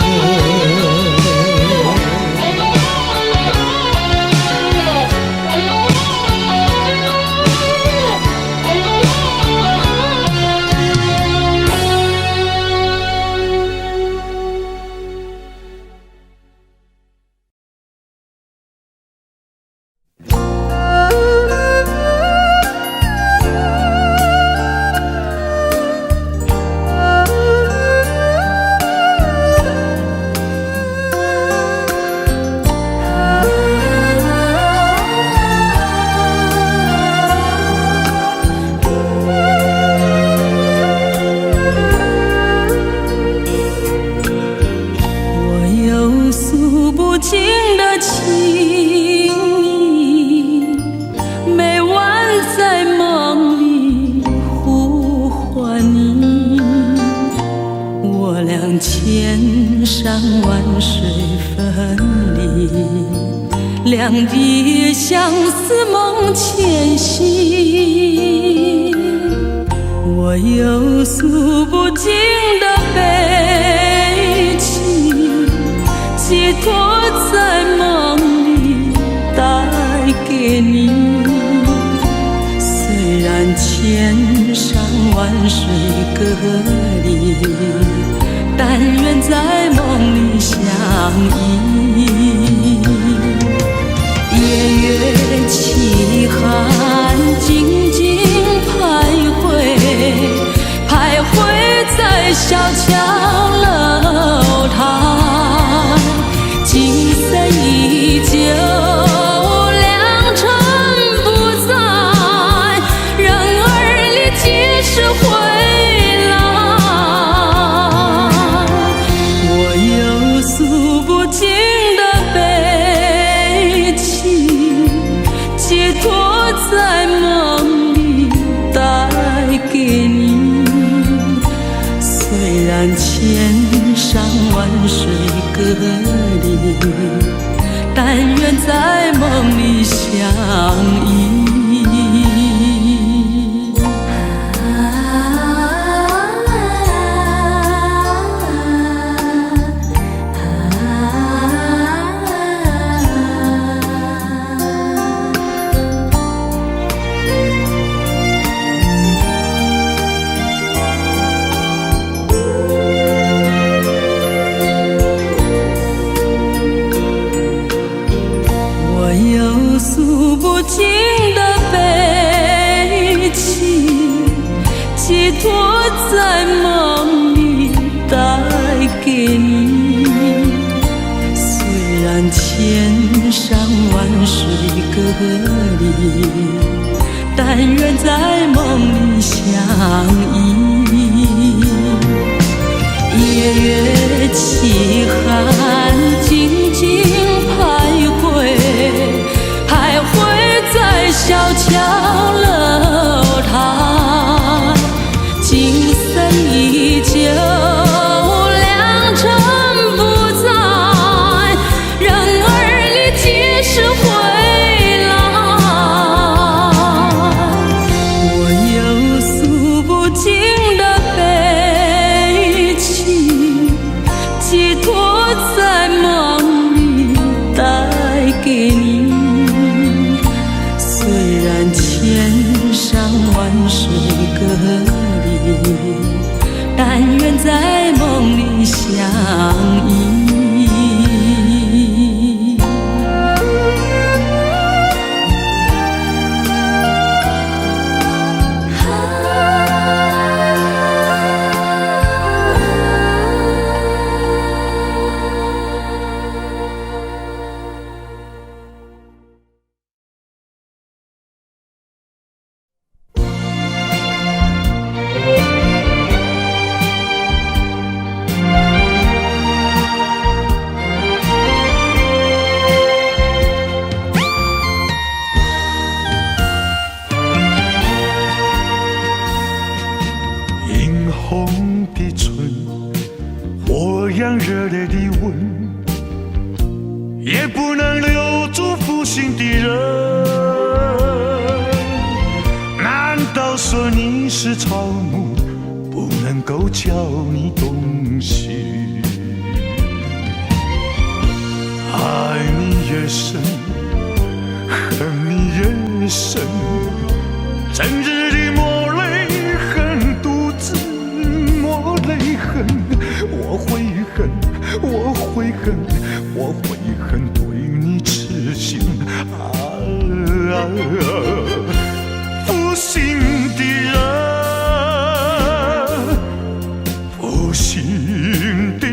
两地相思梦牵系，我有诉不尽的悲情，寄托在梦里带给你。虽然千山万水隔离，但愿在梦里相依。夜月凄寒，静静徘徊，徘徊在小桥楼台。景色依旧，良辰不在，人儿离几时回来？我有诉不尽的悲情，寄托在梦里带给你。虽然千山万水隔离，但愿在梦里相依。在梦里带给你。虽然千山万水隔离，但愿在梦里相依。夜月凄寒，静静徘徊，徘徊在小桥楼台。今生依旧，良辰不在，人儿你几时回来？我有诉不尽的悲情，寄托在梦里带给你。虽然千山万水隔离，但愿在梦里相依。
映红的唇，火样热烈的吻，也不能留住负心的人。难道说你是草木，不能够叫你动心？爱你越深，恨你越深，整日的抹泪痕，独自抹泪痕。我会恨，我会恨，我会恨，对你痴心负心的人，负心的人。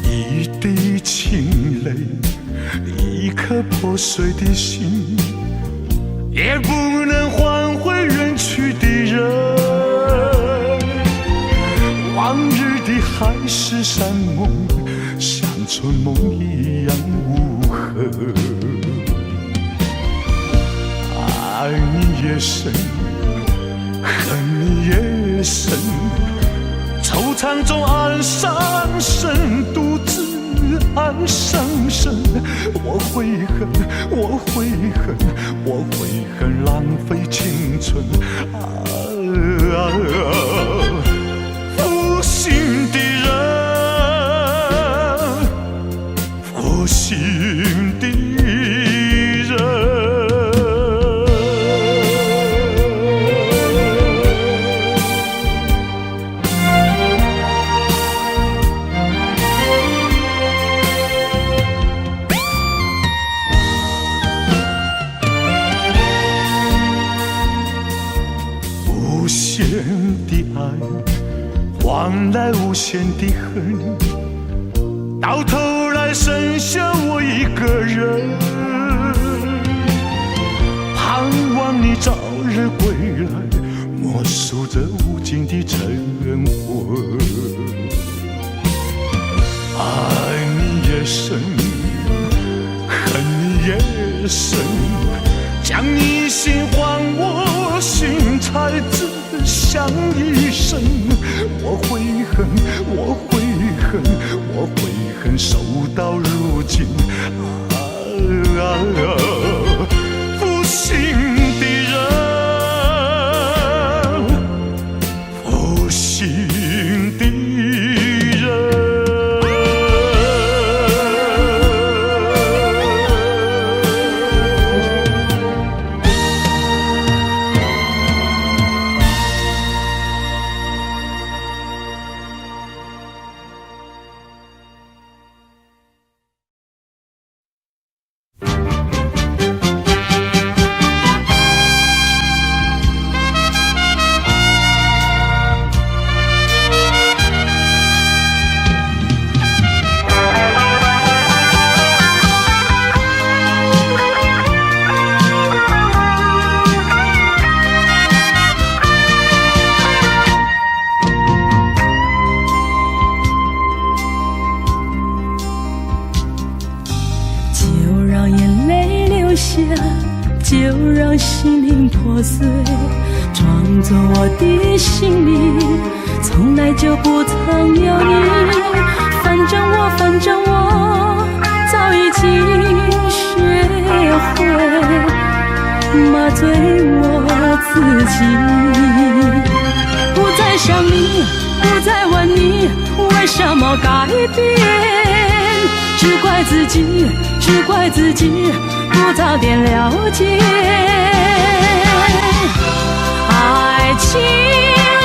一滴清泪，一颗破碎的心，也不能换回远去的人。往日的海誓山盟，像春梦一样无痕。爱你越深，恨你越深，惆怅中暗伤神，独自暗伤神。我会恨，我会恨，我会恨，浪费青春负心的人，负心的人。无限的爱换来无限的恨，到头来剩下我一个人。盼望你早日归来，默数着无尽的晨昏。爱你越深，恨你越深，将你心还我心，才知响一声。我会恨，我会恨，我会恨，守到如今负心的人，负心的人。
灵破碎，装作我的心里从来就不曾有你。反正我早已经学会麻醉我自己，不再想你，不再问你为什么改变，只怪自己，只怪自己不早点了解。爱情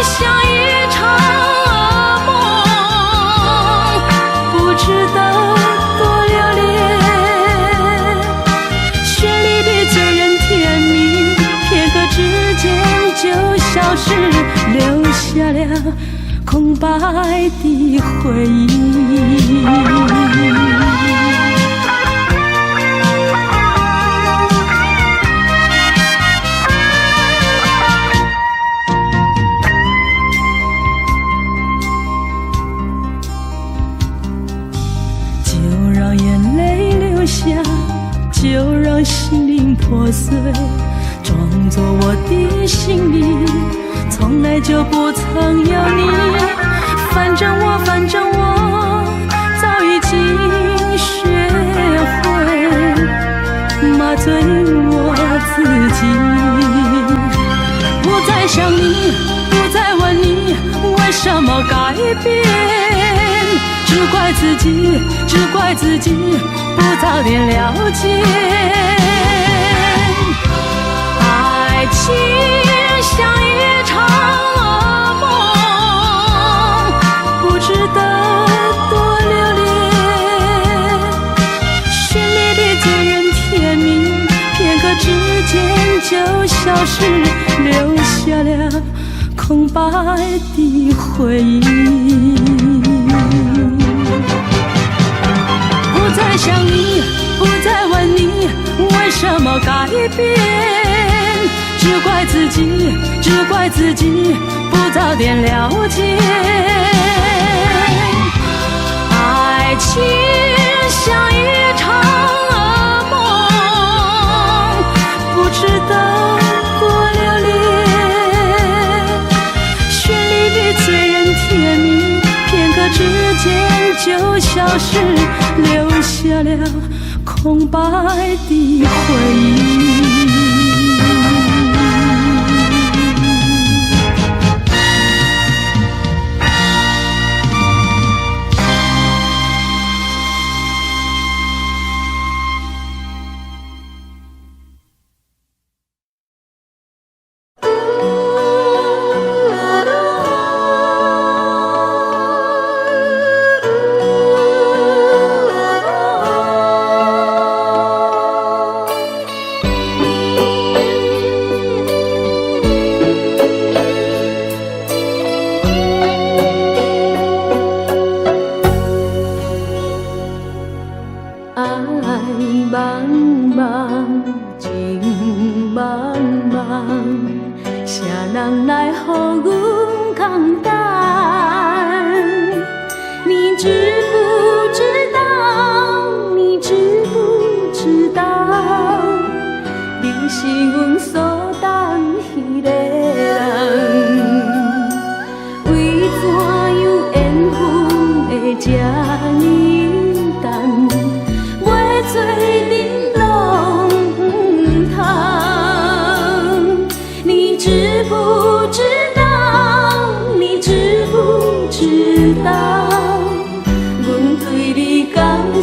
像一场噩梦，不值得多留恋，绚丽的醉人甜蜜，片刻之间就消失，留下了空白的回忆。就让眼泪流下，就让心灵破碎，装作我的心里从来就不曾有你。反正我早已经学会麻醉我自己，不再想你，不再问你为什么改变，只怪自己，只怪自己不早点了解。爱情像一场噩梦，不值得多留恋，绚丽的醉人甜蜜，片刻之间就消失，留下了空白的回忆。不再想你，不再问你为什么改变，只怪自己，只怪自己不早点了解。爱情像一场噩梦，不值得多留恋，绚丽的醉人甜蜜，片刻之间就消失，留下了空白的回忆。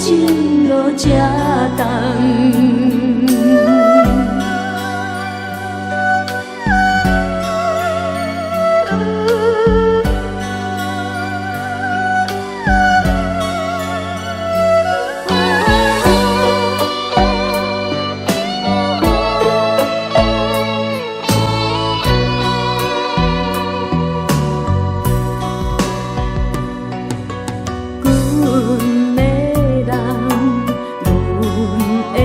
情路这重，阮的人，阮的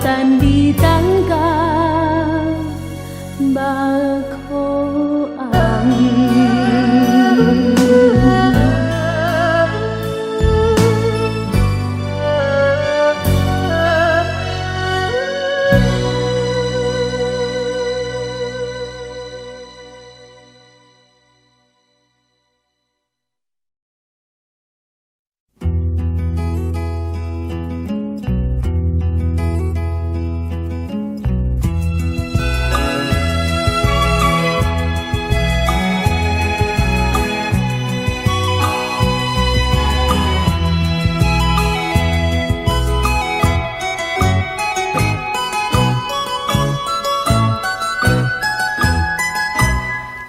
等你等到目眶红。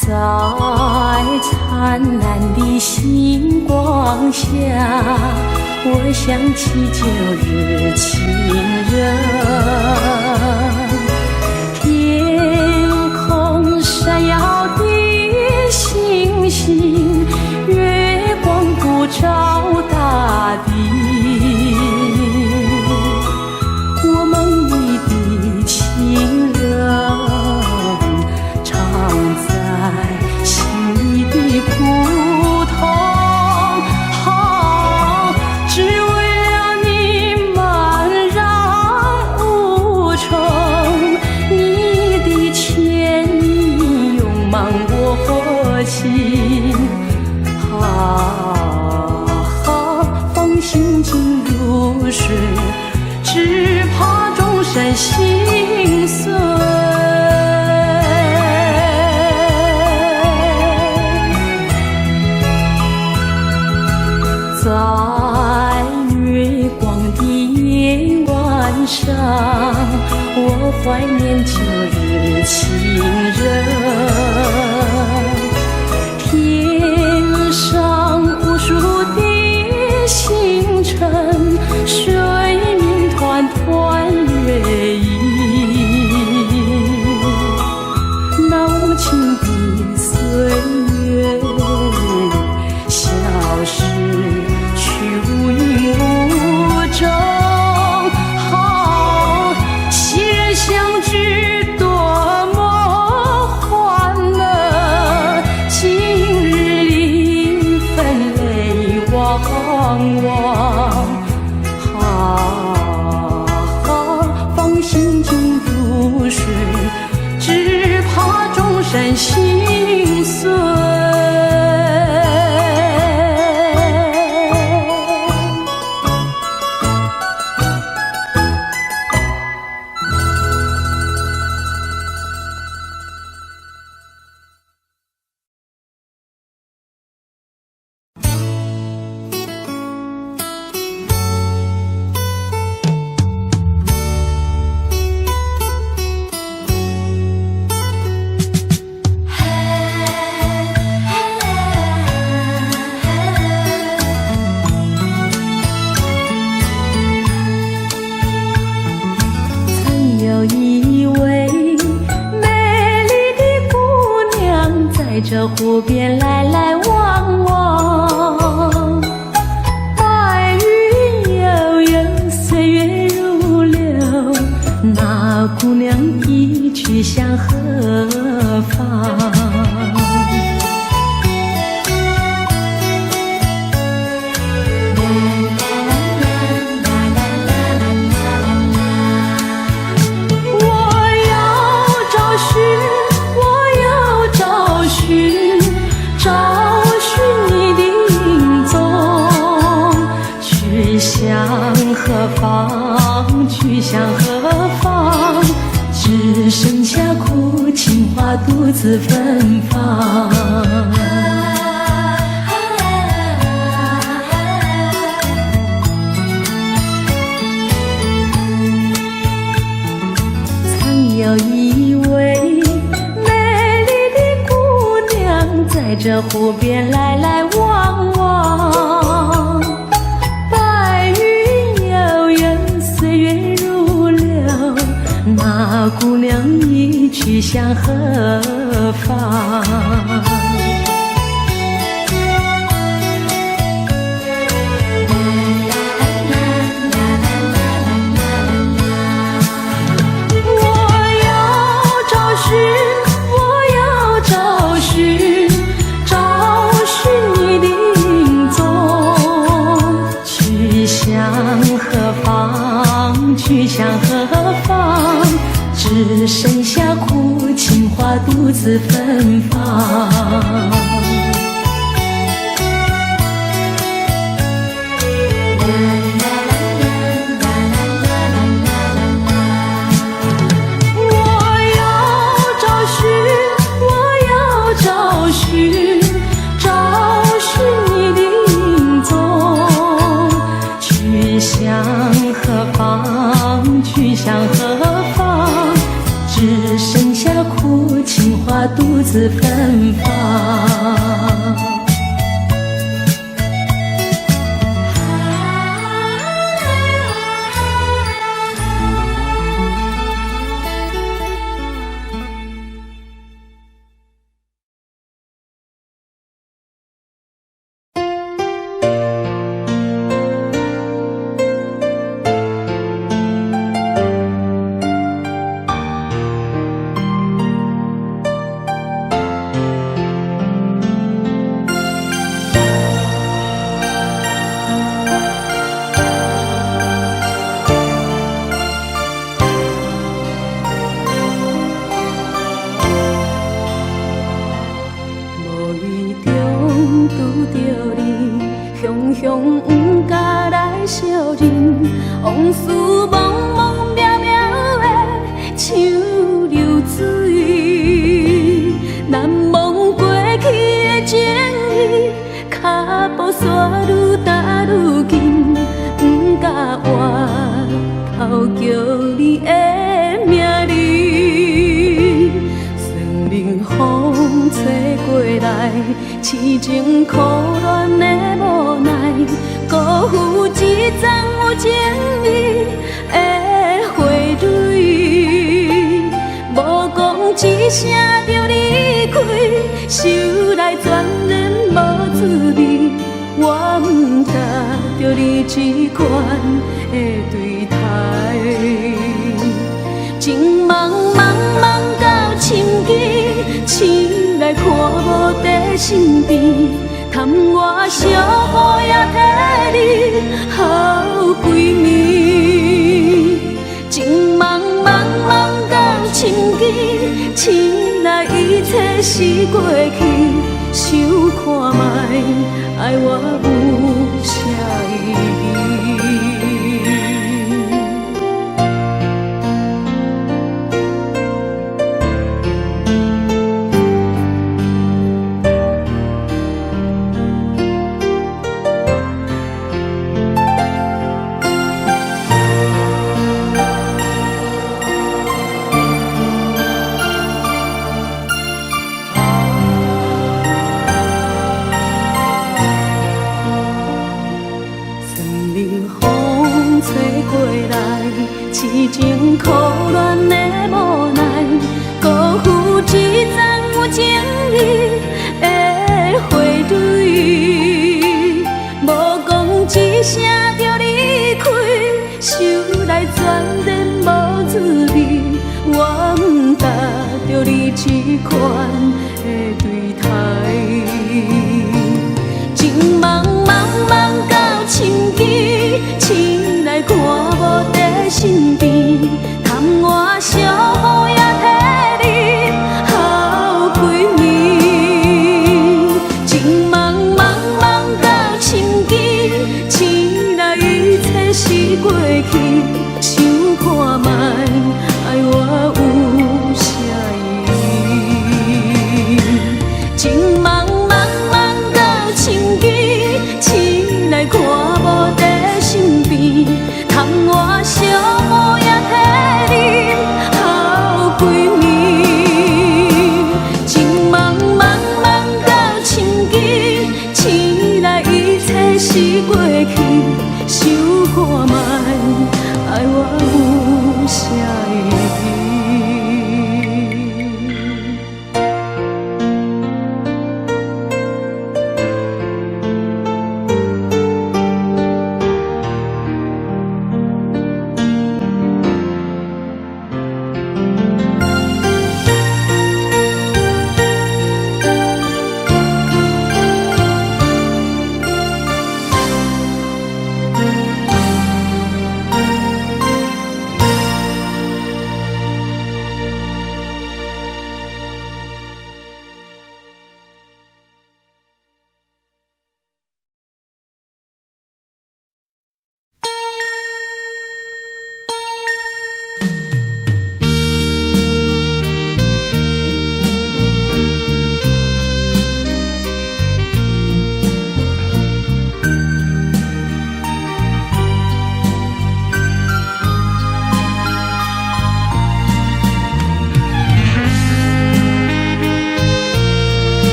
在灿烂的星光下，我想起旧日情人。天空闪耀的星星，月光普照大地。我梦里的情人，苦痛，只为了你漫然无穷，你的牵引拥mang我心，放心进入睡，只怕终身心碎。在月光的夜晚上，我怀念旧日情人。天上无数的星辰，水面团团月影，那无情的岁月消失无影无踪，昔日相聚多么欢乐，今日里分泪汪汪。放心进入睡，只怕终身心碎。这湖边来来往往，白云悠悠，岁月如流，那姑娘一去向何方？去向何方？只剩下苦情花独自芬芳。曾有一位美丽的姑娘，在这湖边来来往往。那姑娘一去向何方？去向何方？只剩下苦情花独自芬芳。只剩下苦情花独自芬芳。往事茫茫渺渺的像流水，难忘过去的情谊，脚步煞愈踏愈近，不敢回头叫你的名字。算冷风吹过来，痴情苦恋的无奈，辜负一丛有情意的花蕊，无讲一声就离开，想来全然无滋味。我不值得你这款的对待，情茫茫茫到深更，醒来看无在身边。贪我小雨也替你好几暝，情茫茫茫到深更，醒来一切是过去。想看卖，爱我有啥意义？痴情苦恋的无奈，辜负一丛有情意的花蕊，无讲一声就离开，想来全然无滋味。我不值得你这款的对待，情茫茫茫到深更，醒来看无在身边，贪我小雨也替你好几暝，情茫茫茫到深更，醒来一切是过去。想看卖，爱我有啥意义？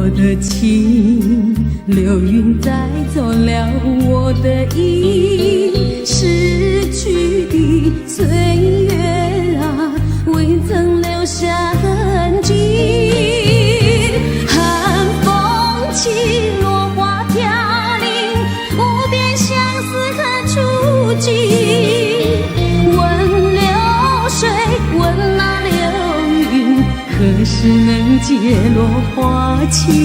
我的情，流云载走了我的意，逝去的岁月啊，未曾留下痕迹。寒风起，落花飘零，无边相思何处寄？问流水，问那流云，何时能解落花情？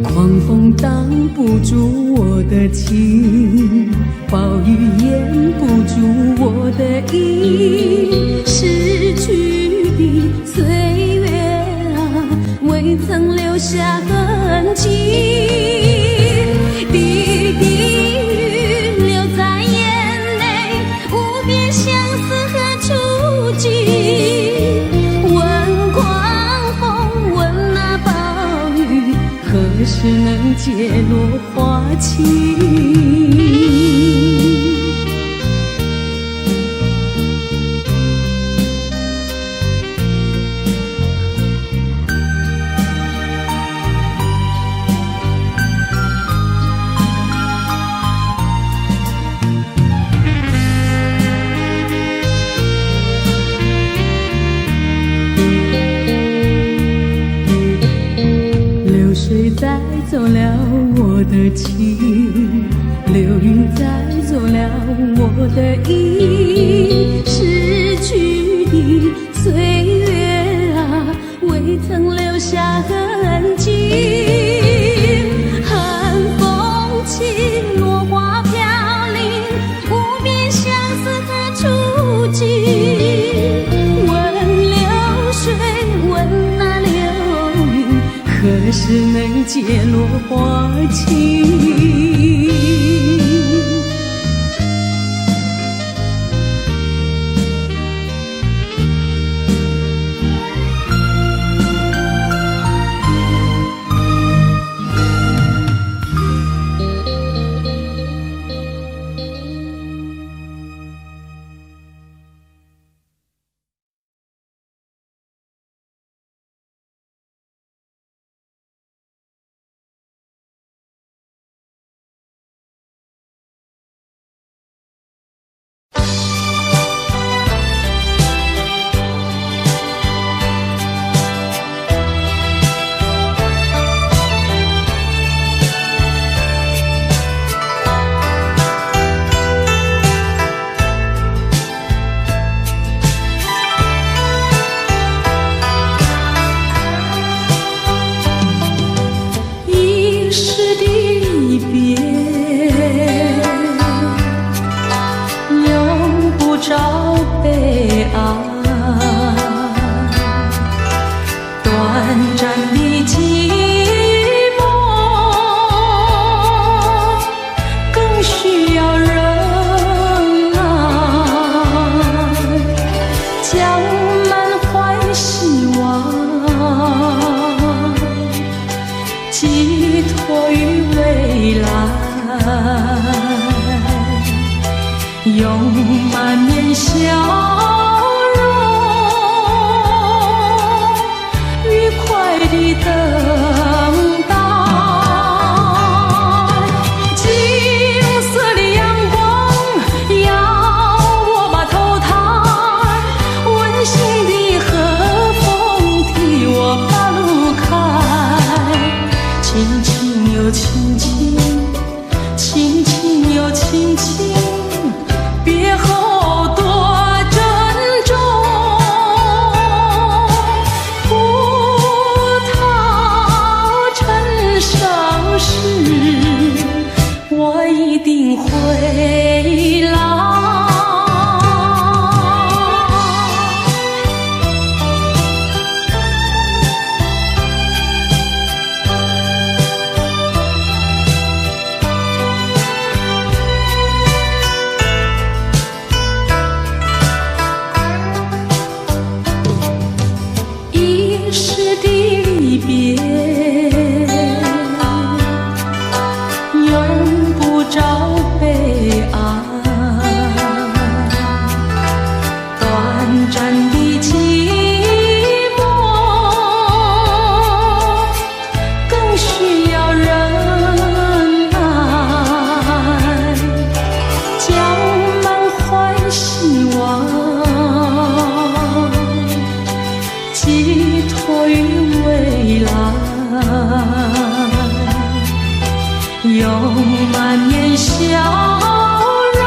狂风挡不住我的情，暴雨掩不住我的意，逝去的岁月啊，未曾留下痕迹。滴滴雨流在眼内，无边相思何处寄？问狂风，问那暴雨，何时能解落花情？流水载走了我的情，流云载走了我的意，逝去的岁月啊，未曾留下痕迹。寒风起，落花飘零，无边相思何处寄？问流水，问那流云，何时能解落花情？用满面笑容，愉快地等待。金色的阳光要我把头抬，温馨的和风替我把路开。轻轻又轻轻，轻轻又轻轻。别后躲着的笑容，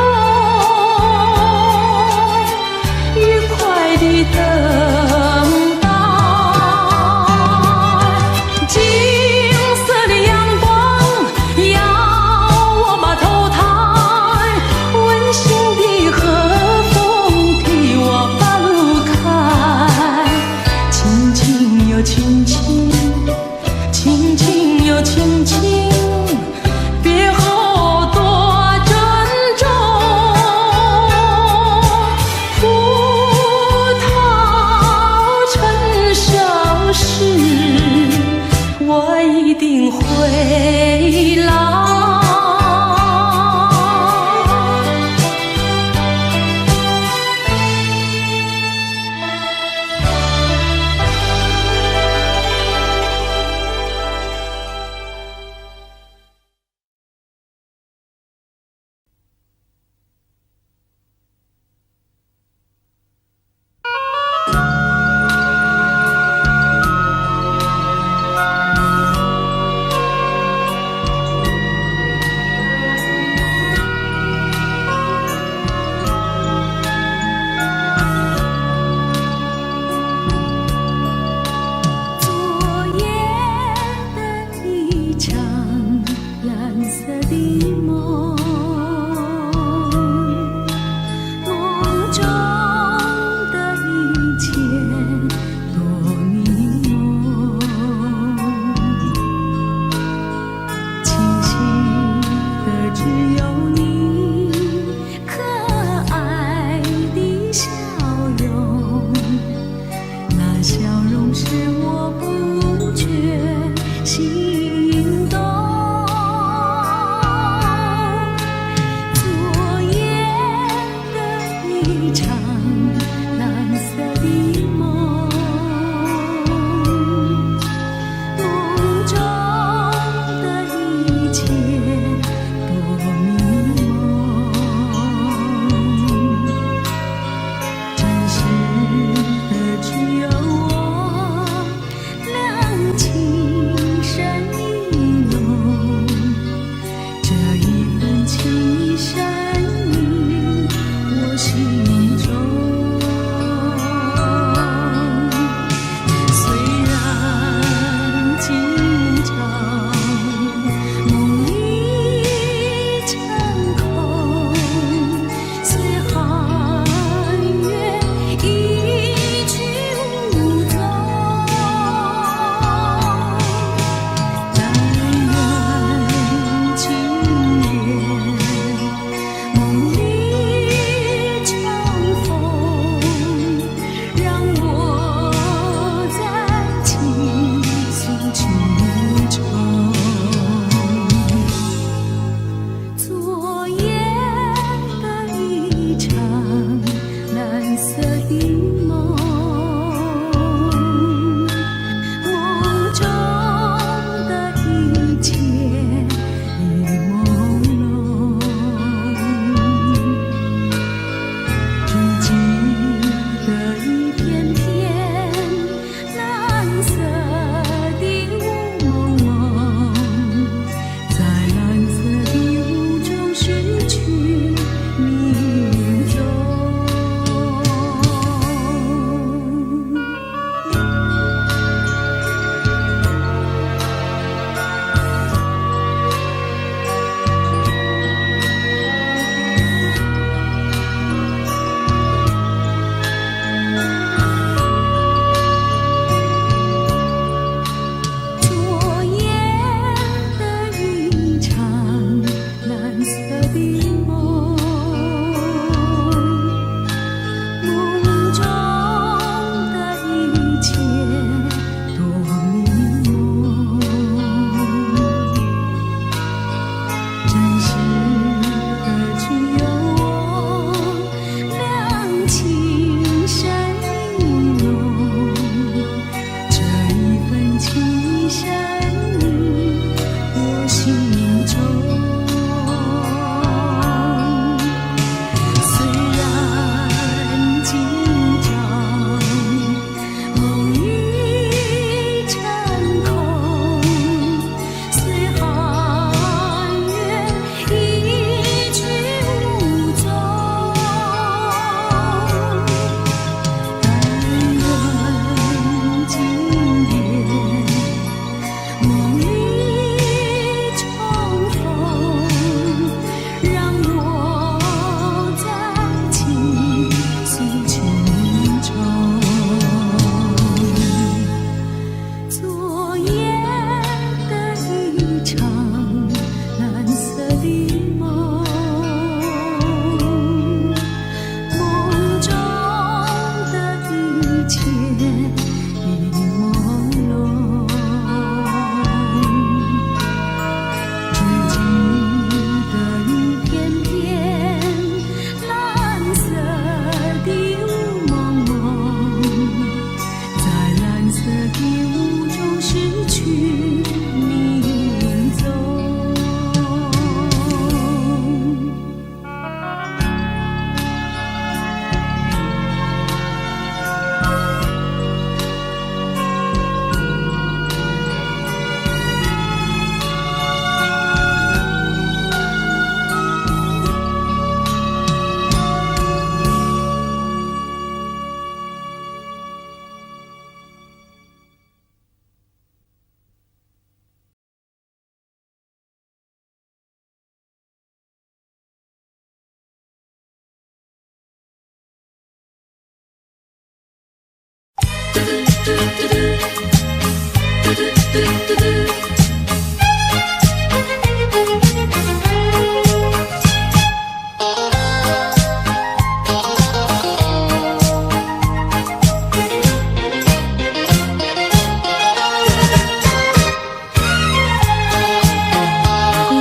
愉快的等待。金色的阳光要我把头抬，温馨的和风替我把路开，轻轻又轻轻，轻轻又轻轻，别后多珍重。葡萄成熟时，我一定回来。昨夜的一场蓝色的梦，梦中的一切多迷蒙，清晰的只有你可爱的笑容，那笑容使我不觉心动。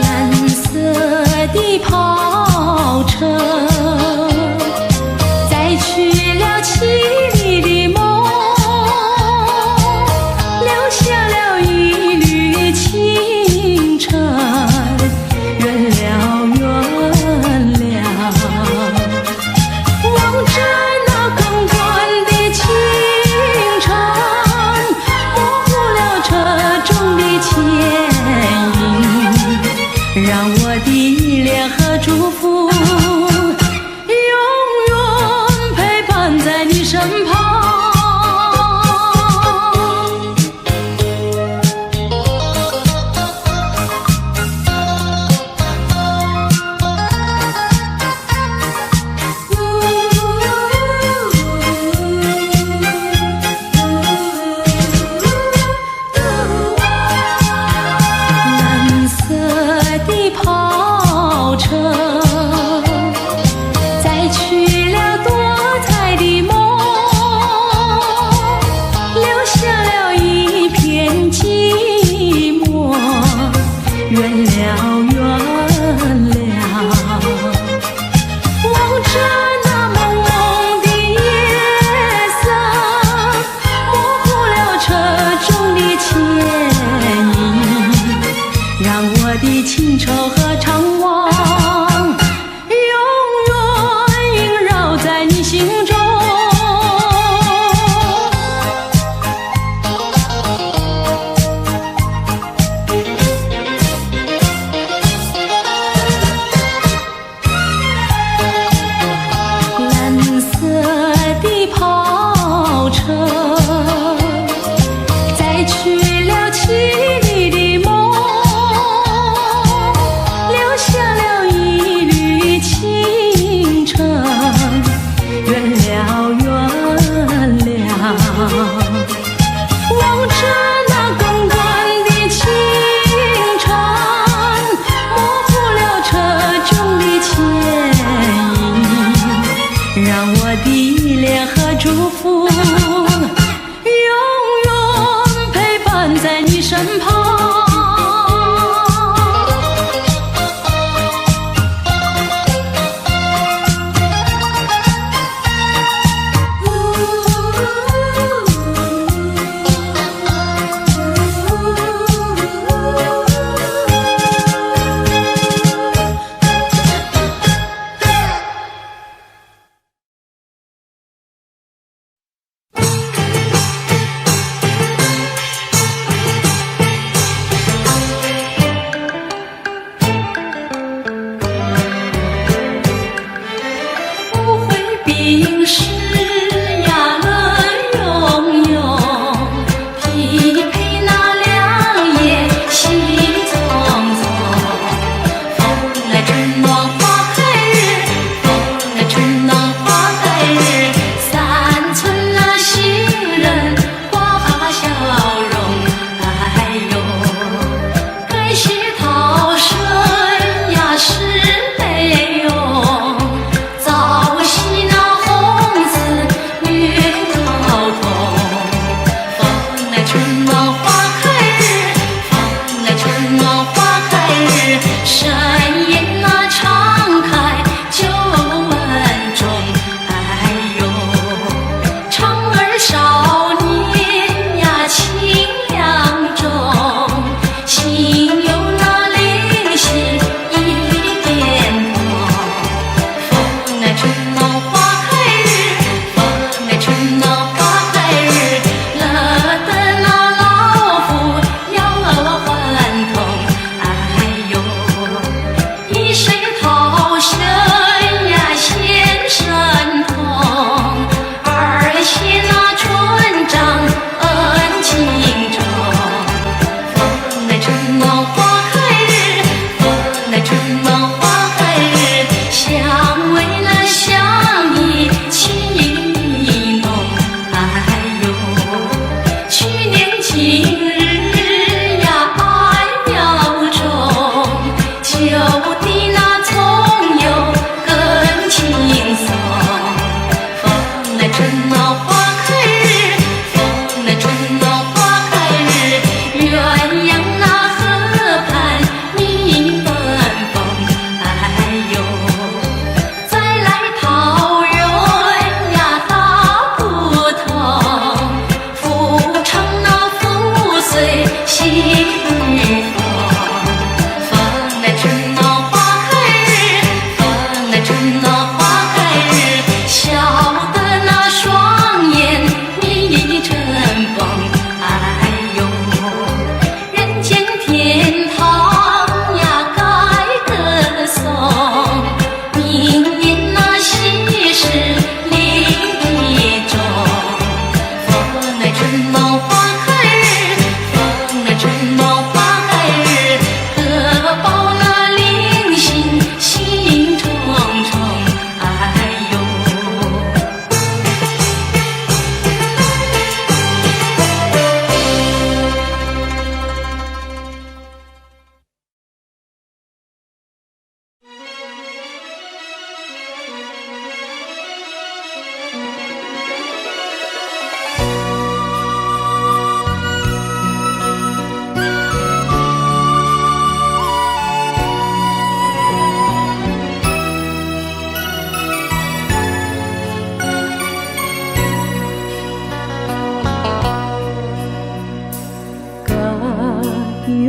蓝色的跑车载去了凄厉的梦，留下了一缕清晨，远了远了，望着那滚滚的清晨，模糊了车中的牵引，让我的依恋和祝福永远陪伴在你身旁。蓝色的跑车载去了多彩的梦，留下了一片寂寞，远了远了，望着那蒙蒙的夜色，模糊了车中的牵引，让我的情愁和怅惘永远萦绕在你心中。蓝色的跑车载去了凄厉的梦，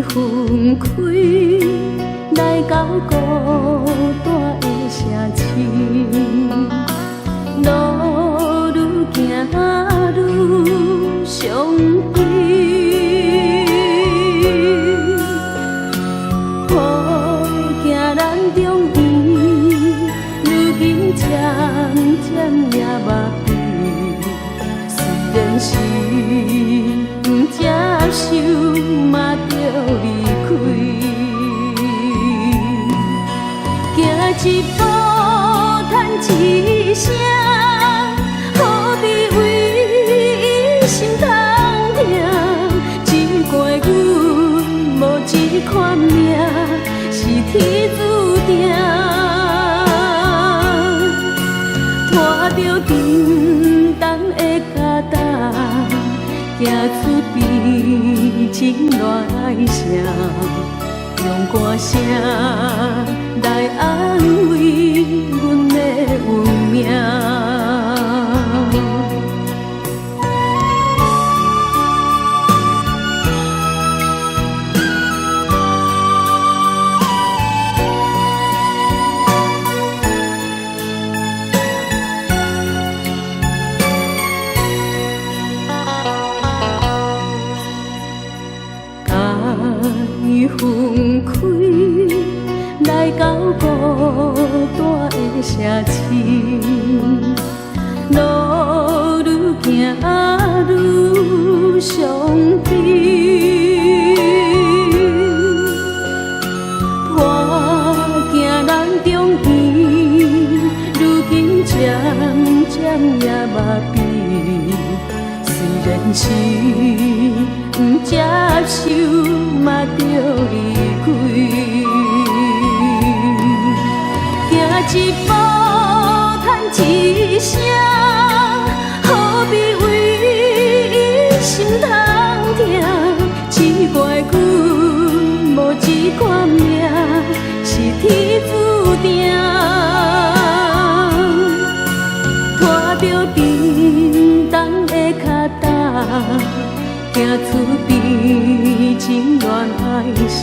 分开，来到孤单的城市，路愈行愈伤悲。好行咱中意，如今渐渐也麻痹。虽然是不接受，嘛着离开。行一步，叹一声，何必为伊心痛痛？只怪阮无这款命，是天注定。拖着沉重的脚担，行出悲情恋爱声，用歌声来安慰阮的运命。分开，来到孤单的城市，路愈行愈伤悲。破镜咱中意，如今渐渐也麻痹。虽然是不接受，嘛着离开。行一步，叹一声，何必为伊心痛痛？只怪阮无这款命，是天注定。拖着沉重的脚担，行出悲情恋爱声，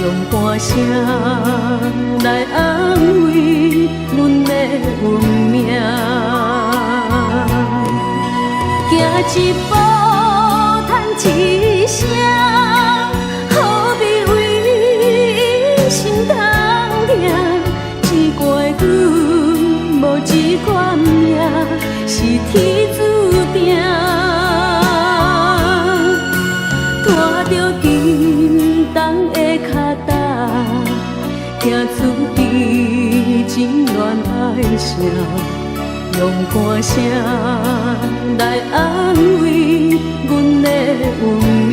用歌声来安慰阮的运命。行一步，叹一声，何必为伊心痛痛？只怪阮无这款命，是天注定。拖着沉重的脚担，行出悲情恋爱声，用歌声来安慰阮的运命。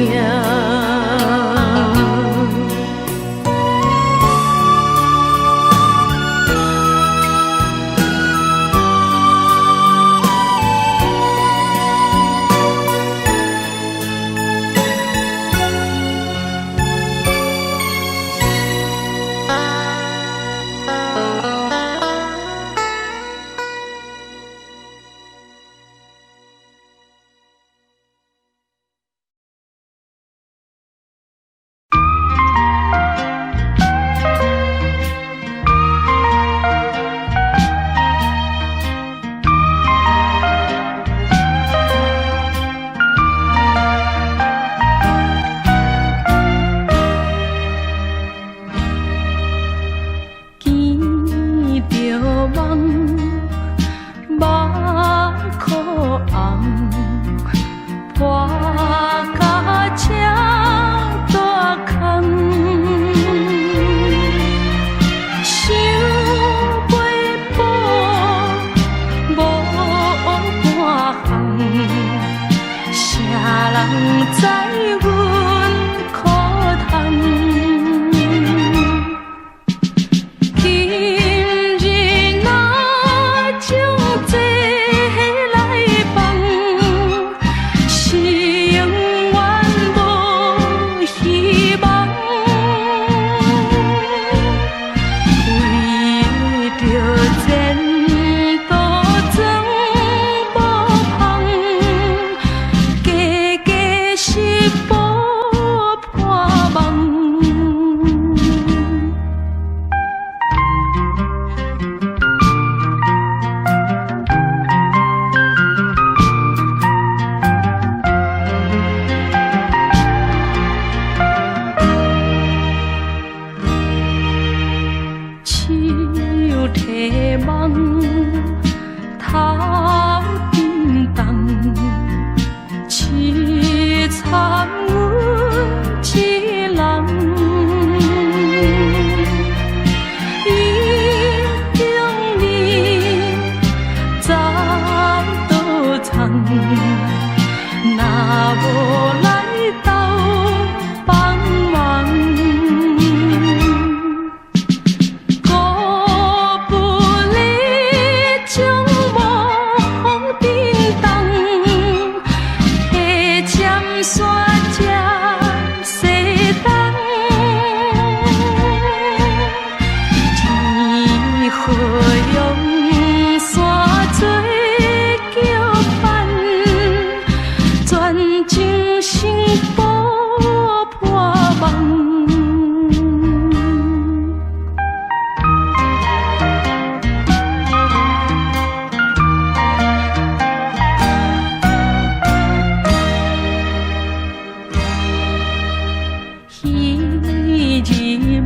希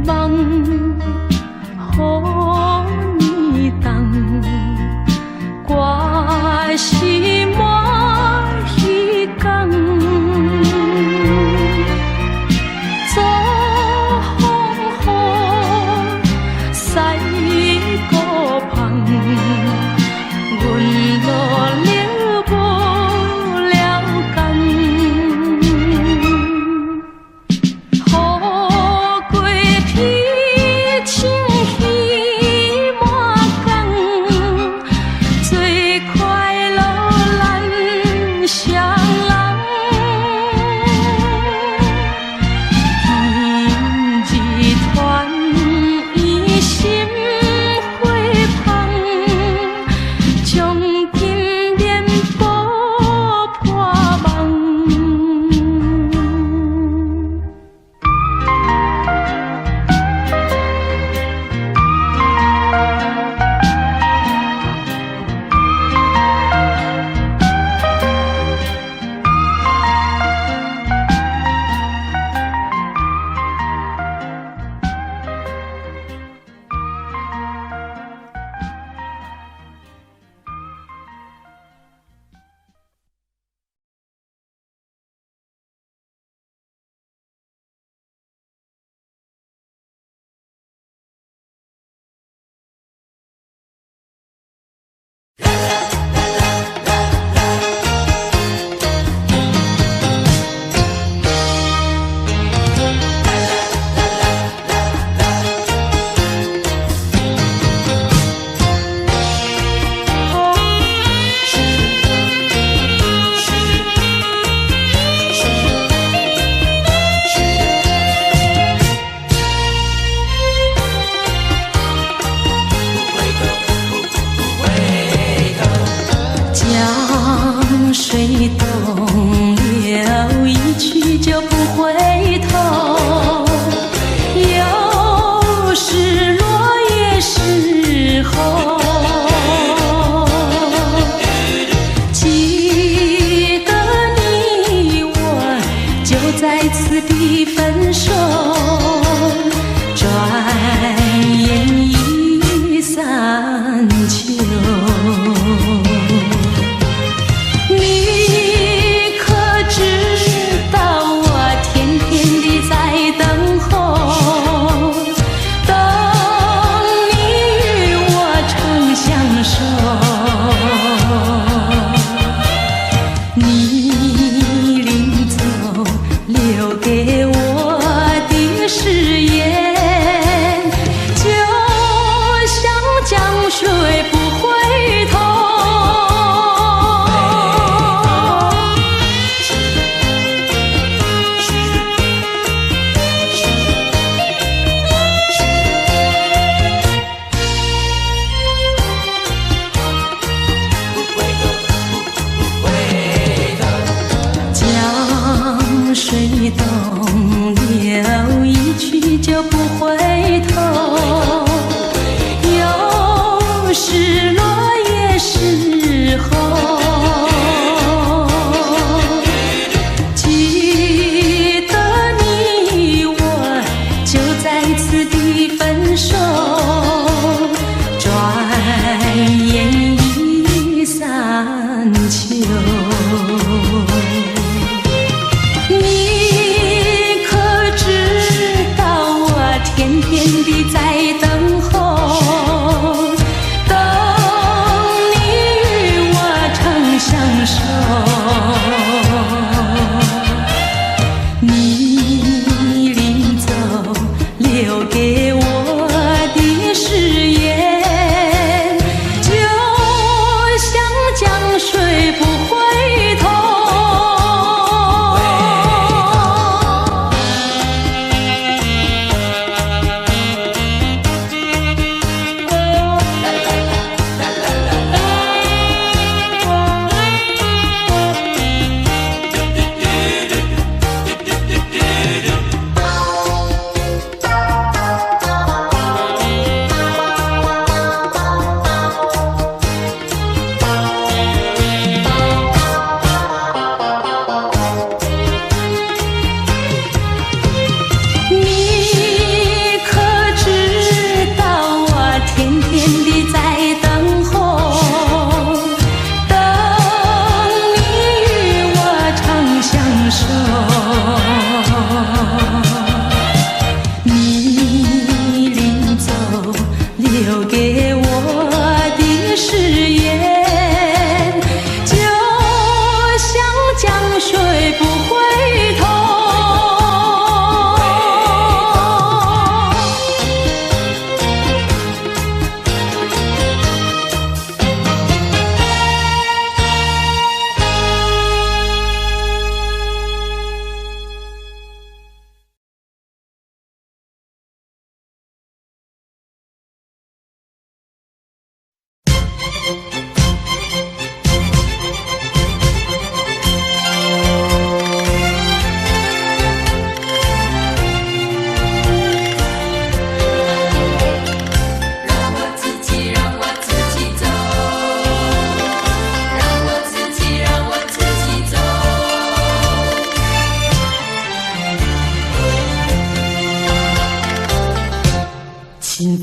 望予你当，我是满希望。做风雨驶孤芳，阮路了无了根。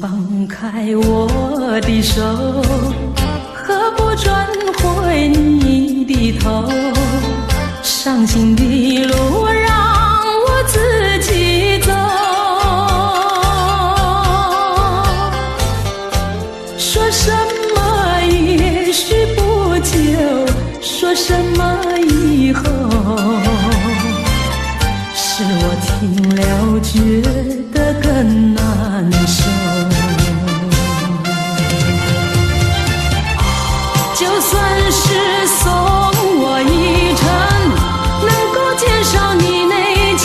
放开我的手，何不转回你的头？伤心的路让我自己走。说什么也许不久，说什么以后，是我听了觉得更难受。就算是送我一程，能够减少你内疚，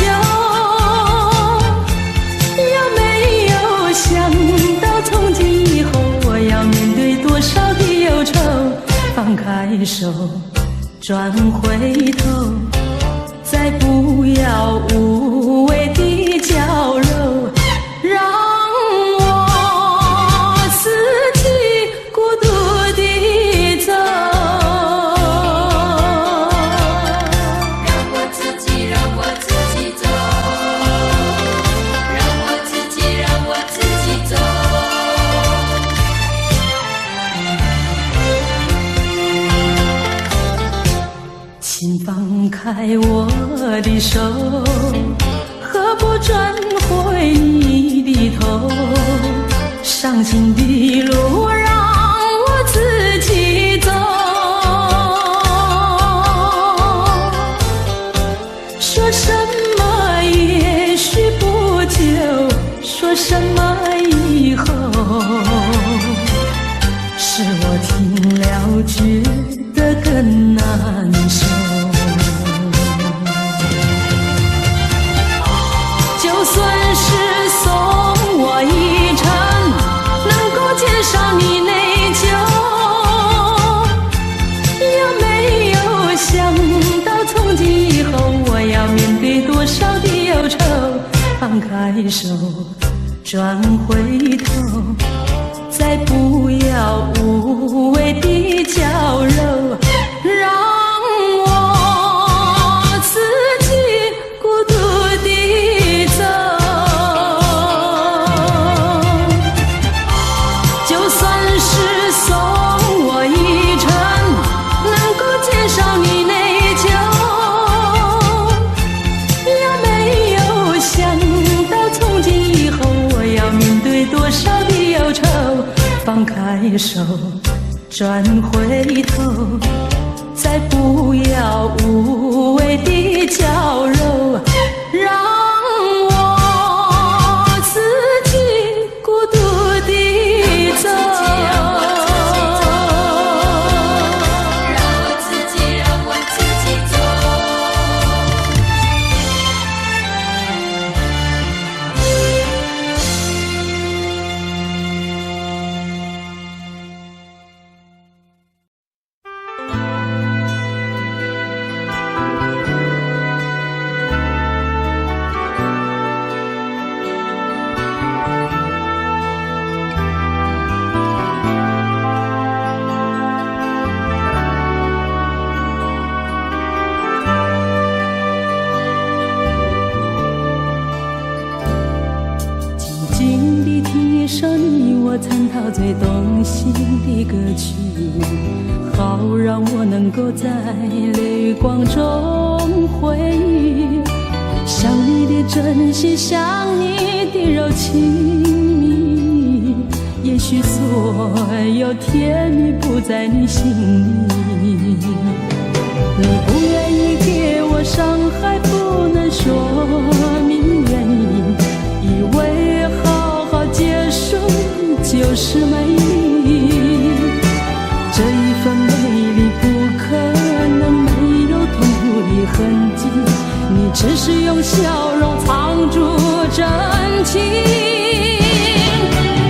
有没有想到从今以后我要面对多少的忧愁？放开手，转回头，再不要无谓的娇柔，让我自己孤独地走。
让我自己走，让我自己走。
请放开我的手，何不转回你的头？伤心的路让我自己走。说什么也许不久，说什么以后，是我听了觉得更难受。就算是送我一程，能够减少你内疚，有没有想到从今以后我要面对多少的忧愁？放开手，转回头，再不要无谓的娇柔，让我自己孤独地走。就算是送我一程，能够减少你内疚，有没有想到从今以后我要面对多少的忧愁？放开手，转回头，再不要无谓的娇柔，让我自己孤独地走。
让我自己走。
静静地听一首你我曾陶醉动心的歌曲，好让我能够在泪光中回忆，想你的真心，想你的柔情蜜，也许所有甜蜜不在你心里，你不愿意给我伤害，不能说明原因，以为好好结束就是美丽，这一份美丽不可能没有痛苦的痕迹，你只是用笑容藏住真情。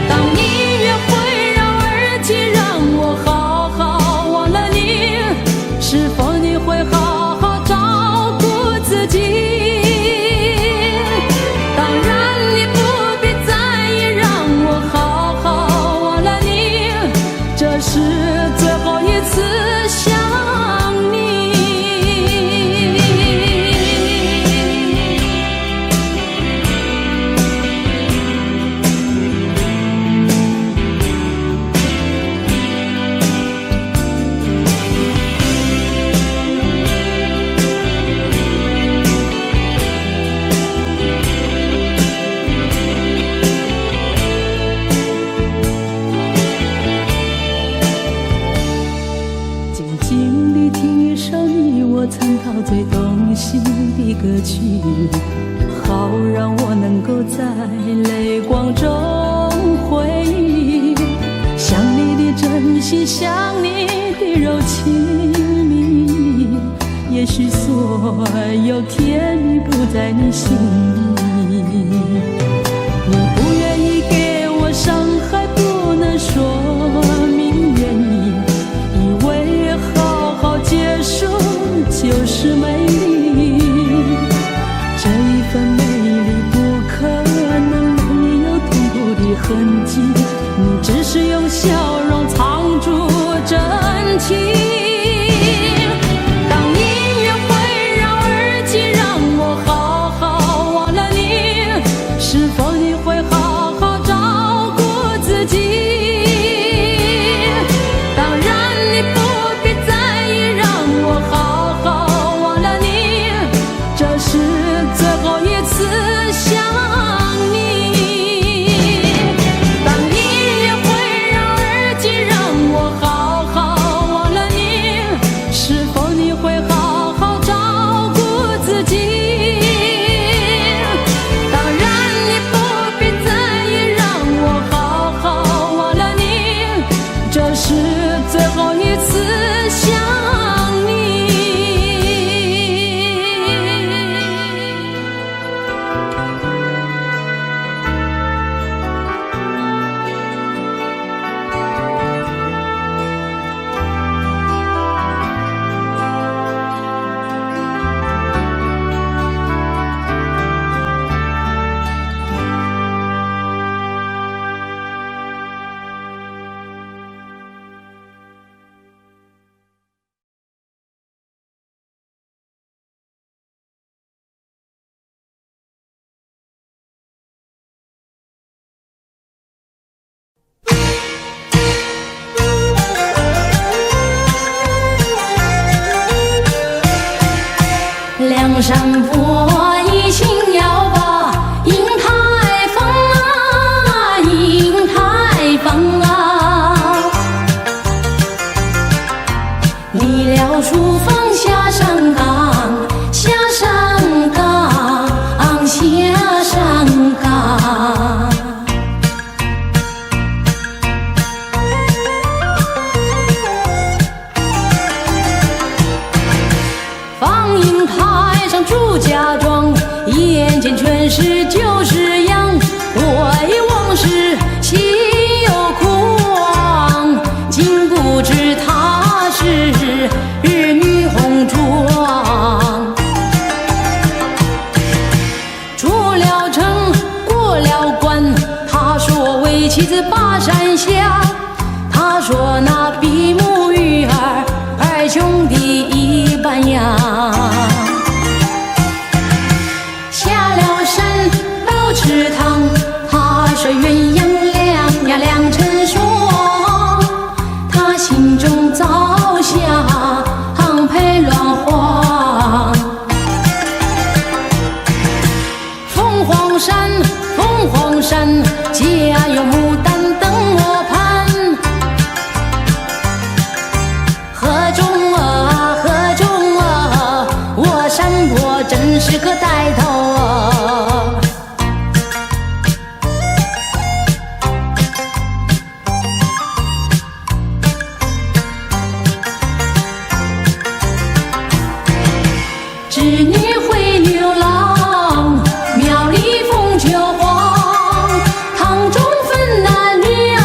当你越会让耳机让我好好忘了你，是否你会好好照顾自己？当然你不必在意让我好好忘了你，这是最后一次想你。能够在泪光中回忆，想你的真心，想你的柔情蜜，也许所有甜蜜不在你心里，你不愿意给我伤害，不能说明原因，以为好好结束就是美丽，这一份美丽不可能没有痛苦的痕迹，你只是用笑容藏住真情。当音乐会让耳机让我好好忘了你，是否你会好好照顾自己？当然你不必在意，让我好好忘了你，这是最后一次想你。当音乐会让耳机让我好好忘了你，是否你会好好照顾自己？当然你不必在意，让我好好忘了你，这是最后一次想你。梁山伯一心要把银台放啊，银台放啊，离了书房下山岗，下山岗，下山岗。放映台上祝家庄，眼前全是旧式样，回往事心有狂，竟不知她是日女红妆。出了城过了关，他说为妻子把山下，他说那比目鱼儿二兄弟一般样。下了山到池塘，他说鸳鸯两呀两成双，他心中早下配乱慌。凤凰山凤凰山，家有牡丹等我盼，河中啊河中啊，我山伯真是个带头啊。织女会牛郎，庙里凤求凰，堂中分男女啊，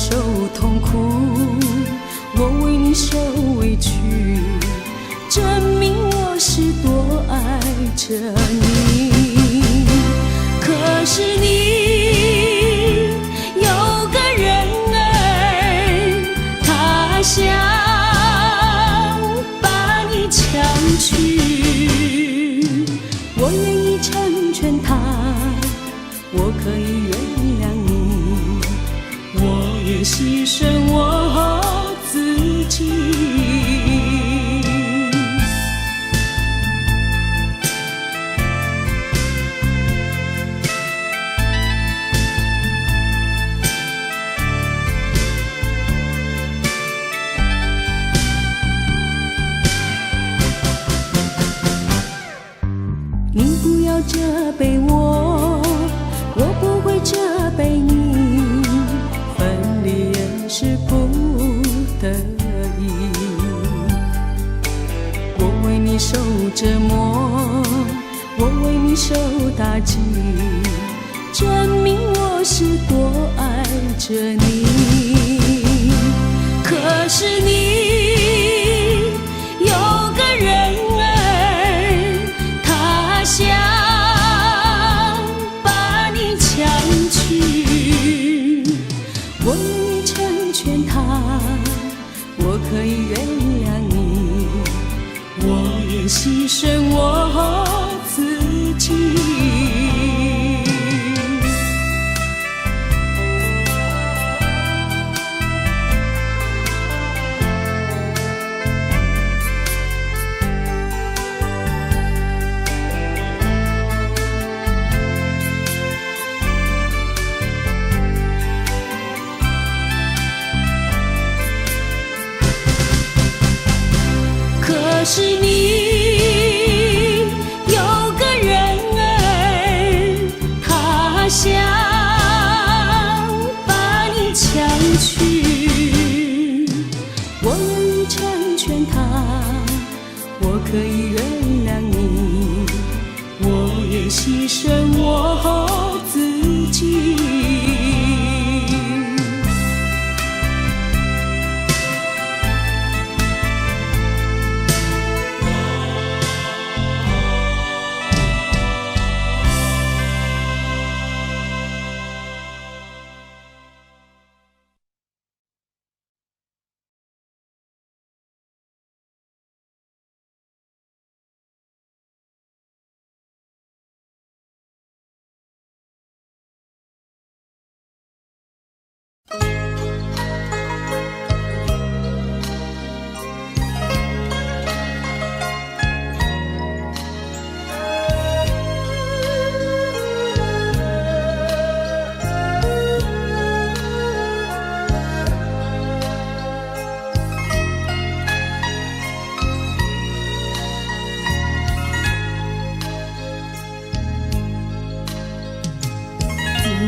受痛苦，我为你受委屈，证明我是多爱着你。可是你有个人儿，他想把你抢去，我愿意成全他，我可以原谅你，我也牺牲我自己。你不要责备我，我不会责备你，分离也是不得已。我为你受折磨，我为你受打击，证明我是多爱着你。可是你有个人儿，他想把你抢去，我愿意成全他，我可以原谅你，我也牺牲我自己。可是你有个人儿，他想把你抢去，我愿意成全他，我可以原谅你，我也牺牲我自己。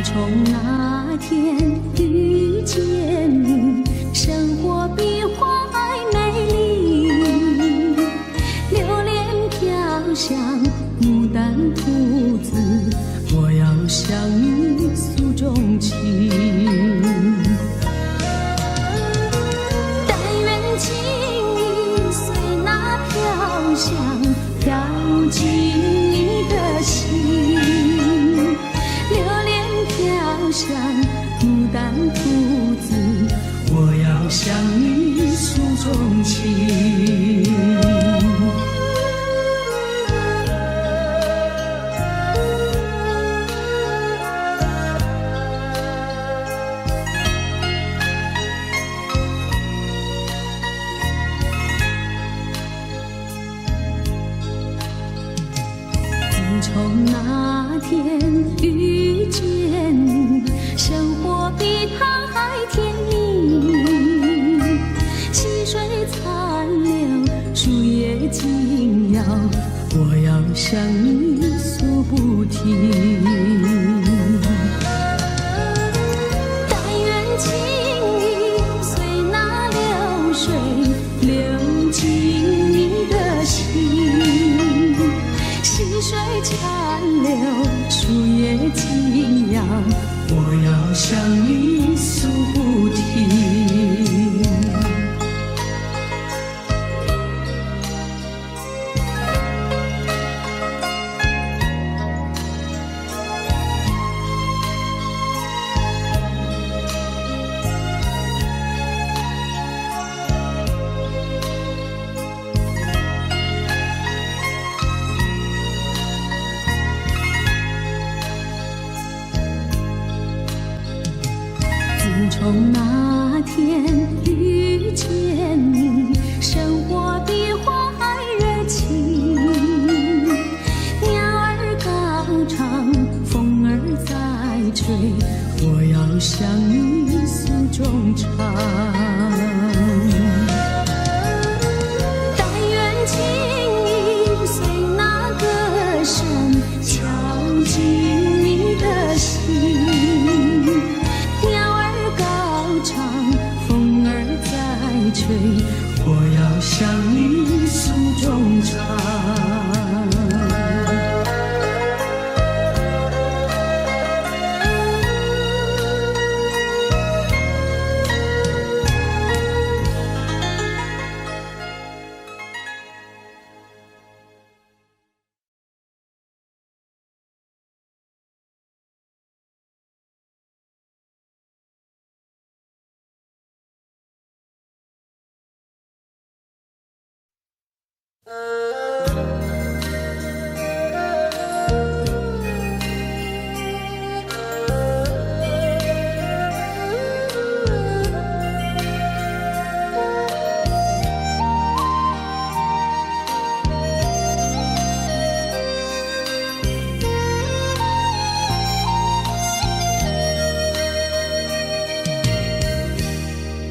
从那天遇见你，生活比花还美丽。榴莲飘香，牡丹兔子，我要向你诉衷情。但愿情意随那飘香飘进你的心。像牡丹兔子，我要向你诉衷情。自从那天遇见你，生活比它还甜蜜。溪水残留，树叶紧摇，我要向你诉不停。但愿情意随那流水流进你的心。溪水残留，树叶紧摇，我要向你诉不停。从那天遇见你，生活比花还热情。鸟儿高唱，风儿在吹，我要向你诉衷肠。但愿情意随那歌声敲进你的心。吹，我要向你诉衷肠。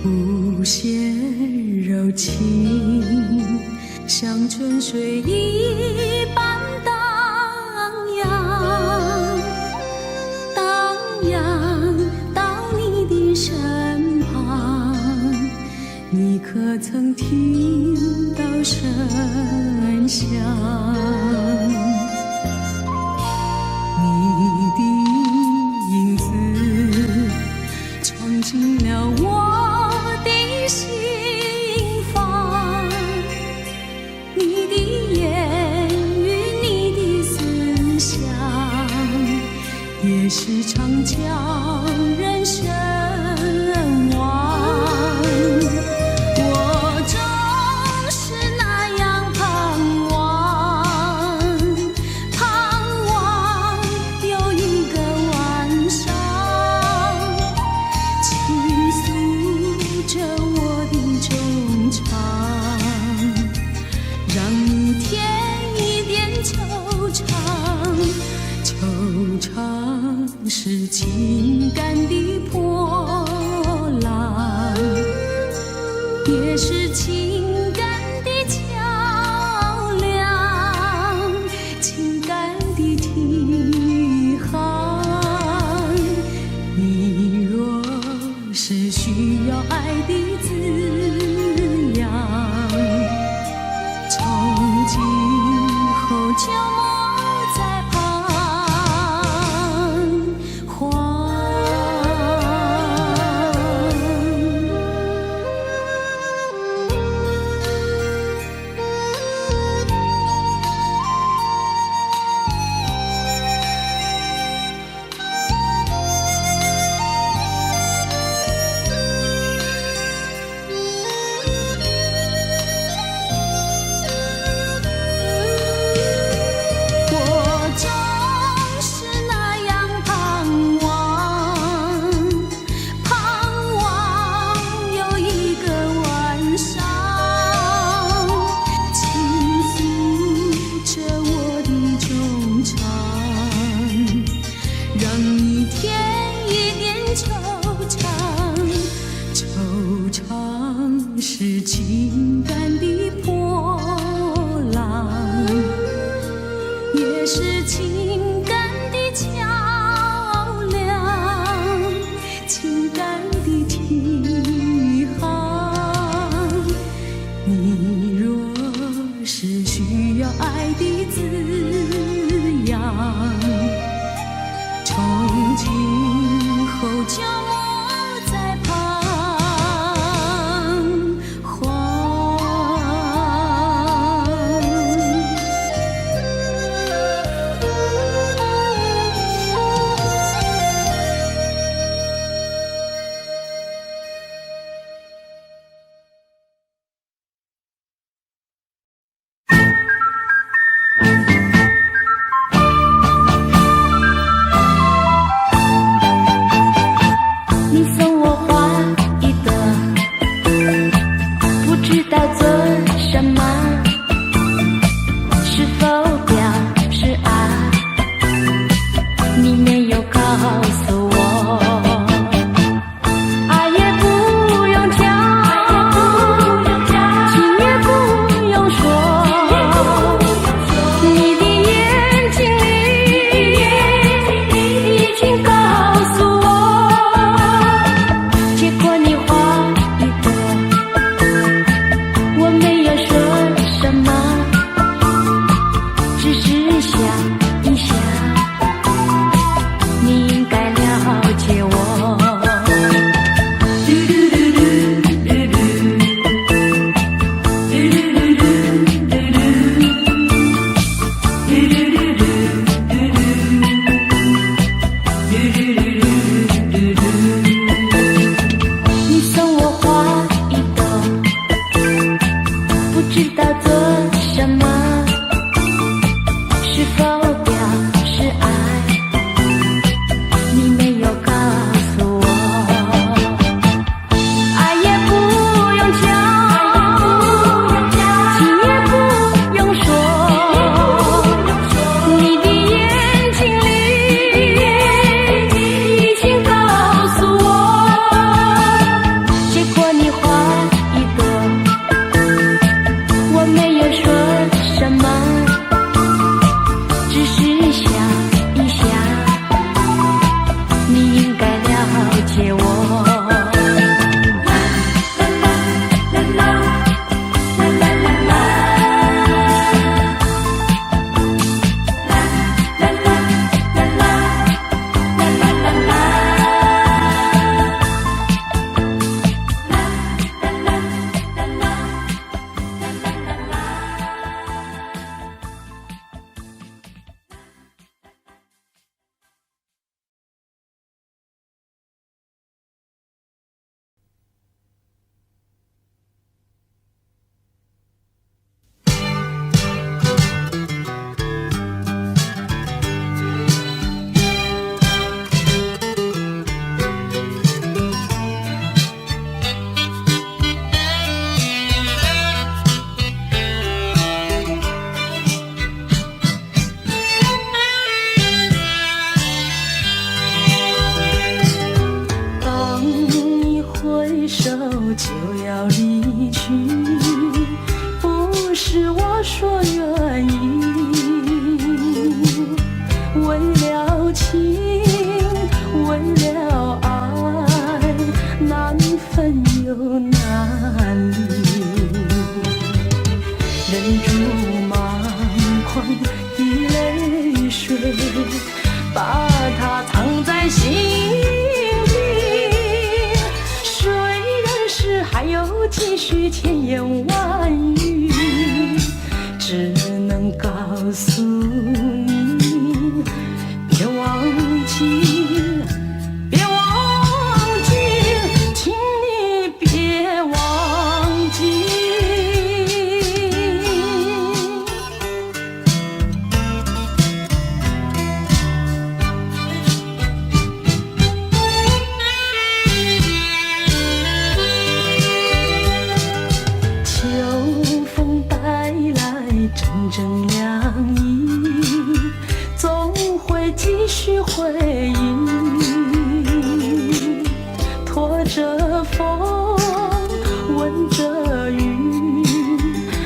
无限柔情，像春水一般荡漾，荡漾到你的身旁。你可曾听到声响？你的影子闯进了我的心房，你的言语，你的思想，也时常叫人神往。我总是那样盼望，盼望有一个晚上，倾诉着我的衷肠，让你添一点惆怅。惆怅是情感的波浪，也是情感的桥梁，情感的提航。你若是需要爱的滋养，从今后就莫再彷徨。我总是那样盼望，盼望有一个晚上，倾诉着我的衷肠，让你添一点惆怅。惆怅是情感的波浪，也是情感的桥梁，情感的提航。你若是需要爱的滋养，从今后就莫再彷徨。挥手就要离去，不是我说愿意，为了情，为了爱，难分又难离，忍住满眶的泪水，把它藏在心底。虽然是还有几许千言万语，只能告诉你，别忘记，别忘记，请你别忘记。秋风带来阵阵凉意，总会继续回忆，拖着风，闻着雨，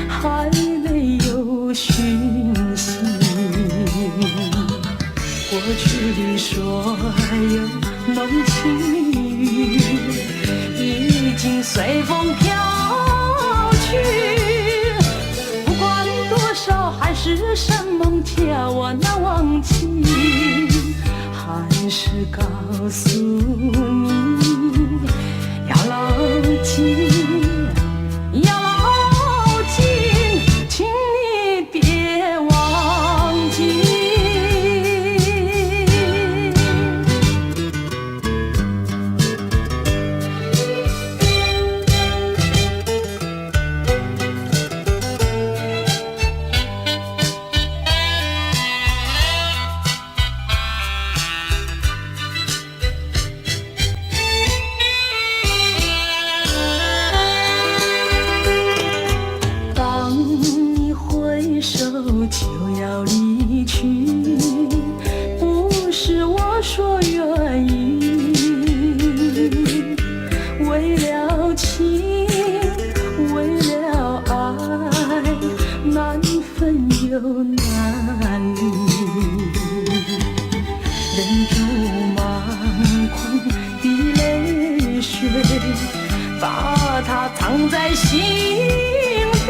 还没有讯息。过去的所有浓情蜜语，已经随风飘去。不管多少海誓山盟，叫我难忘记，还是告诉你，要牢记，要牢记，请你别忘记。当你挥手就要离去，不是我说愿意，为了情，为了爱，难分又难离，忍住满眶的泪水，把它藏在心底。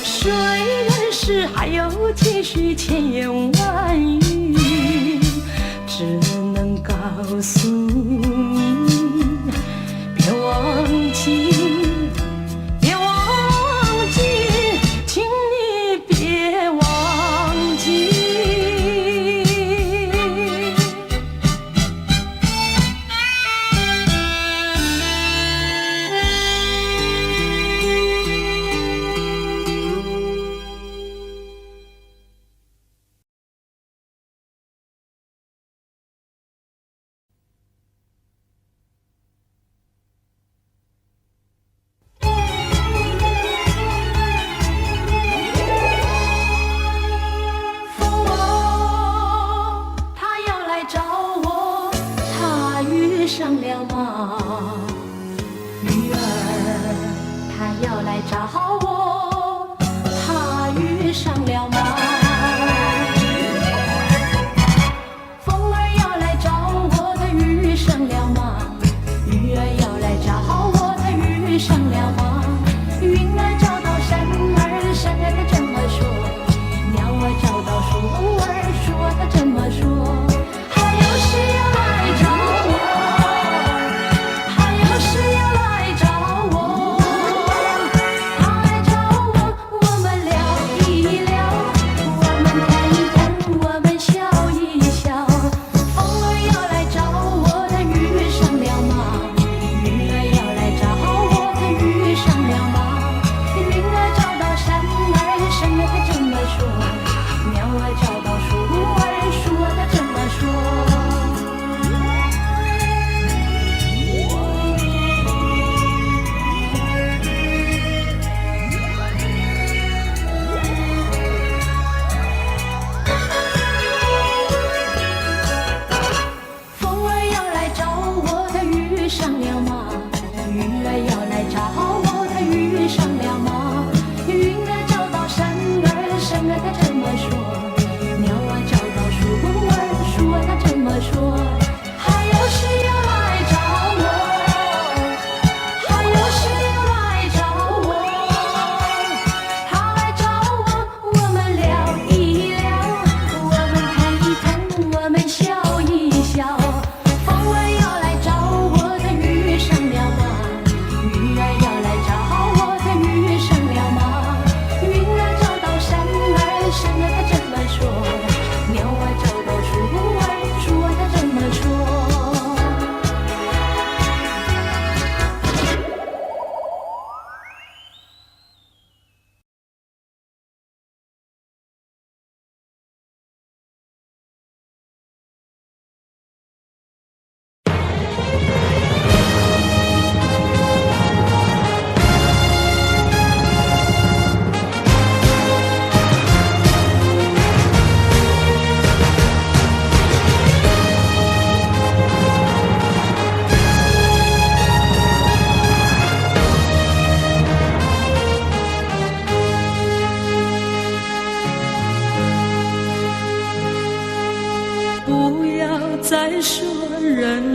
虽然是还有几许千言万语，只能告诉你，别忘记，别忘记，请你别忘记。风啊，他要来找我，他遇上了吗？鱼儿，他要来找我，他遇上了吗？风儿要来找我，他遇上了吗？鱼儿要来找我，他遇上了吗？云儿找到山儿，山儿它这么说；鸟儿找到树儿，树儿它这么说。还有谁要来找我？还有谁要来找我？他来找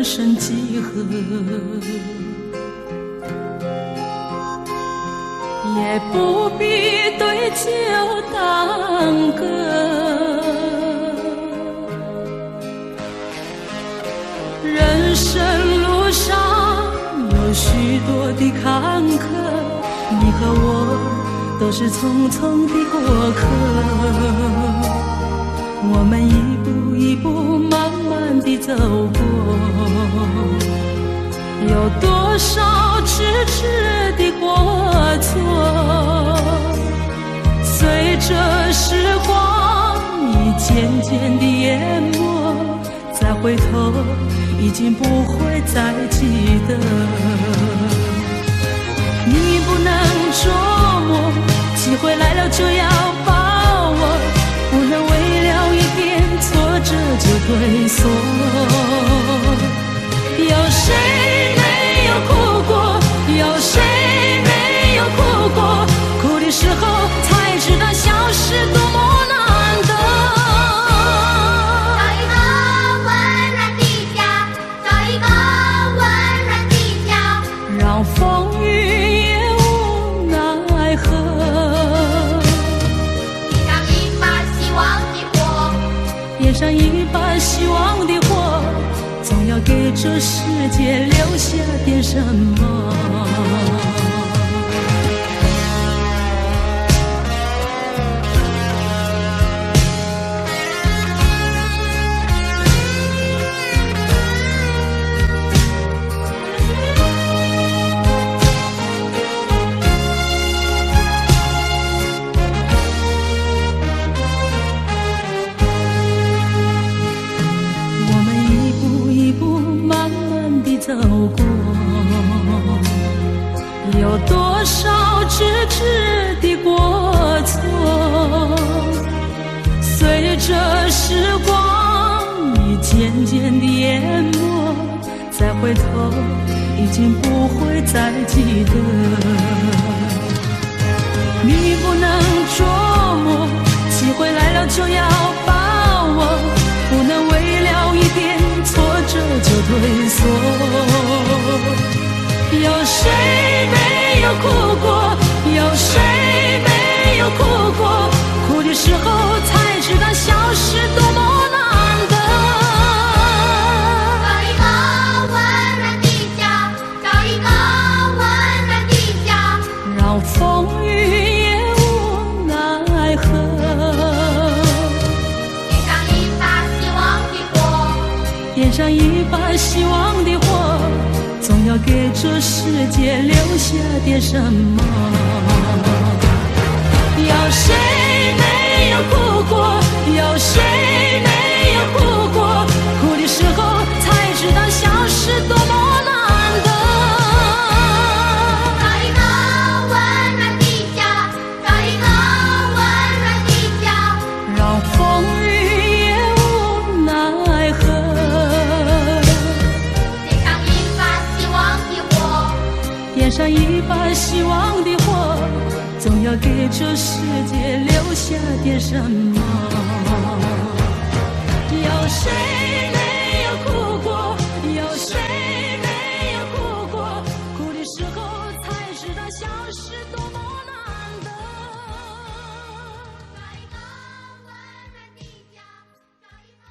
声几何，也不必对酒当歌。人生路上有许多的坎坷，你和我都是匆匆的过客。我们一步一步慢慢地走过，有多少痴痴的过错，随着时光已渐渐地淹没，再回头已经不会再记得。你不能捉摸，机会来了就要把握，不能为了一点挫折就退缩。有谁没有哭过？有谁没有哭过？哭的时候才知道笑是多么难得。
找一个温暖的家，找一个温暖的家，
让风雨也无奈何。点上一把希望的火，总要给这世界留下点什么。走过，有多少痴痴的过错，随着时光已渐渐地淹没，再回头已经不会再记得。你不能捉摸，机会来了就要把握，不能为了一点挫折就退缩。有谁没有哭过？有谁没有哭过？哭的时候才知道笑是多么难得。
找一个温暖的家，找一个温暖的家，
让风雨也无奈何。点上一把希望的火，总要给这世界留下点什么。有谁没有哭过？有谁没有哭过？哭的时候才知道笑是多么难得。
找一个温暖的家，找一个温暖的家，
让风雨也无奈何。点上一把希望的火，总要给这世界留下点什么。有谁没有哭过？有谁没有哭过？哭的时候才知道笑是多么难得。
找一个温暖的家，找一个。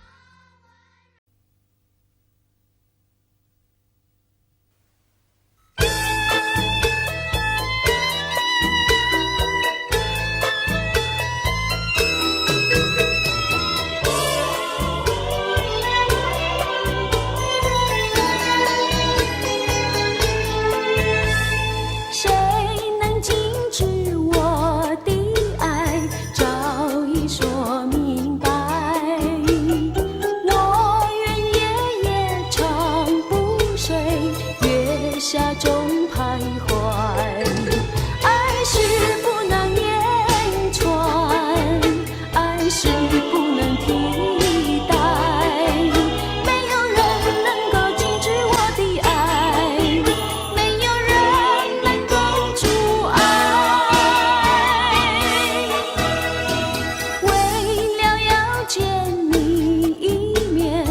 见你一面，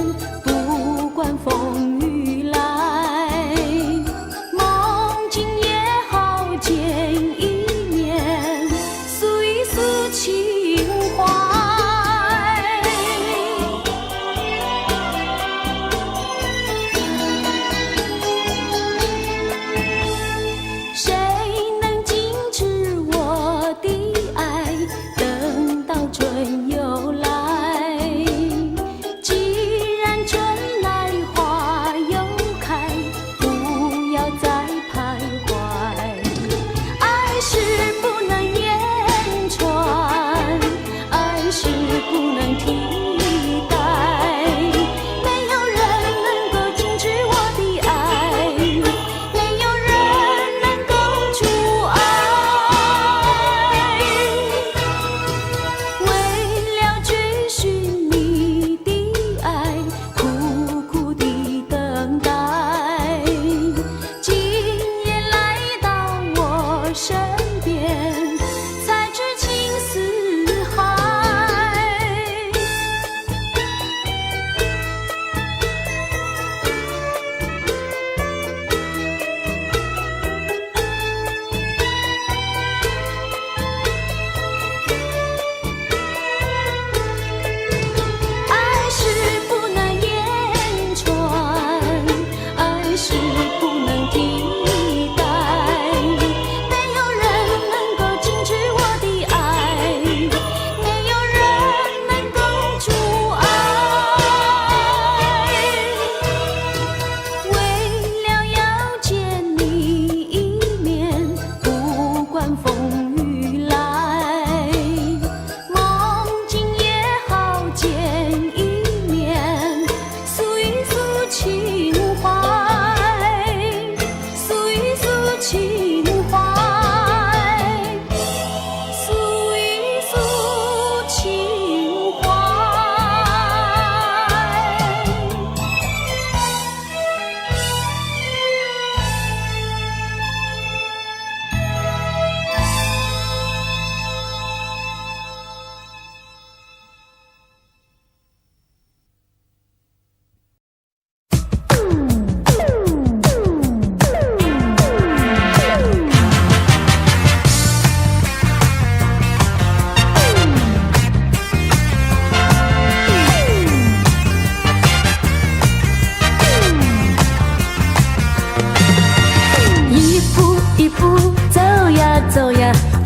不管风雨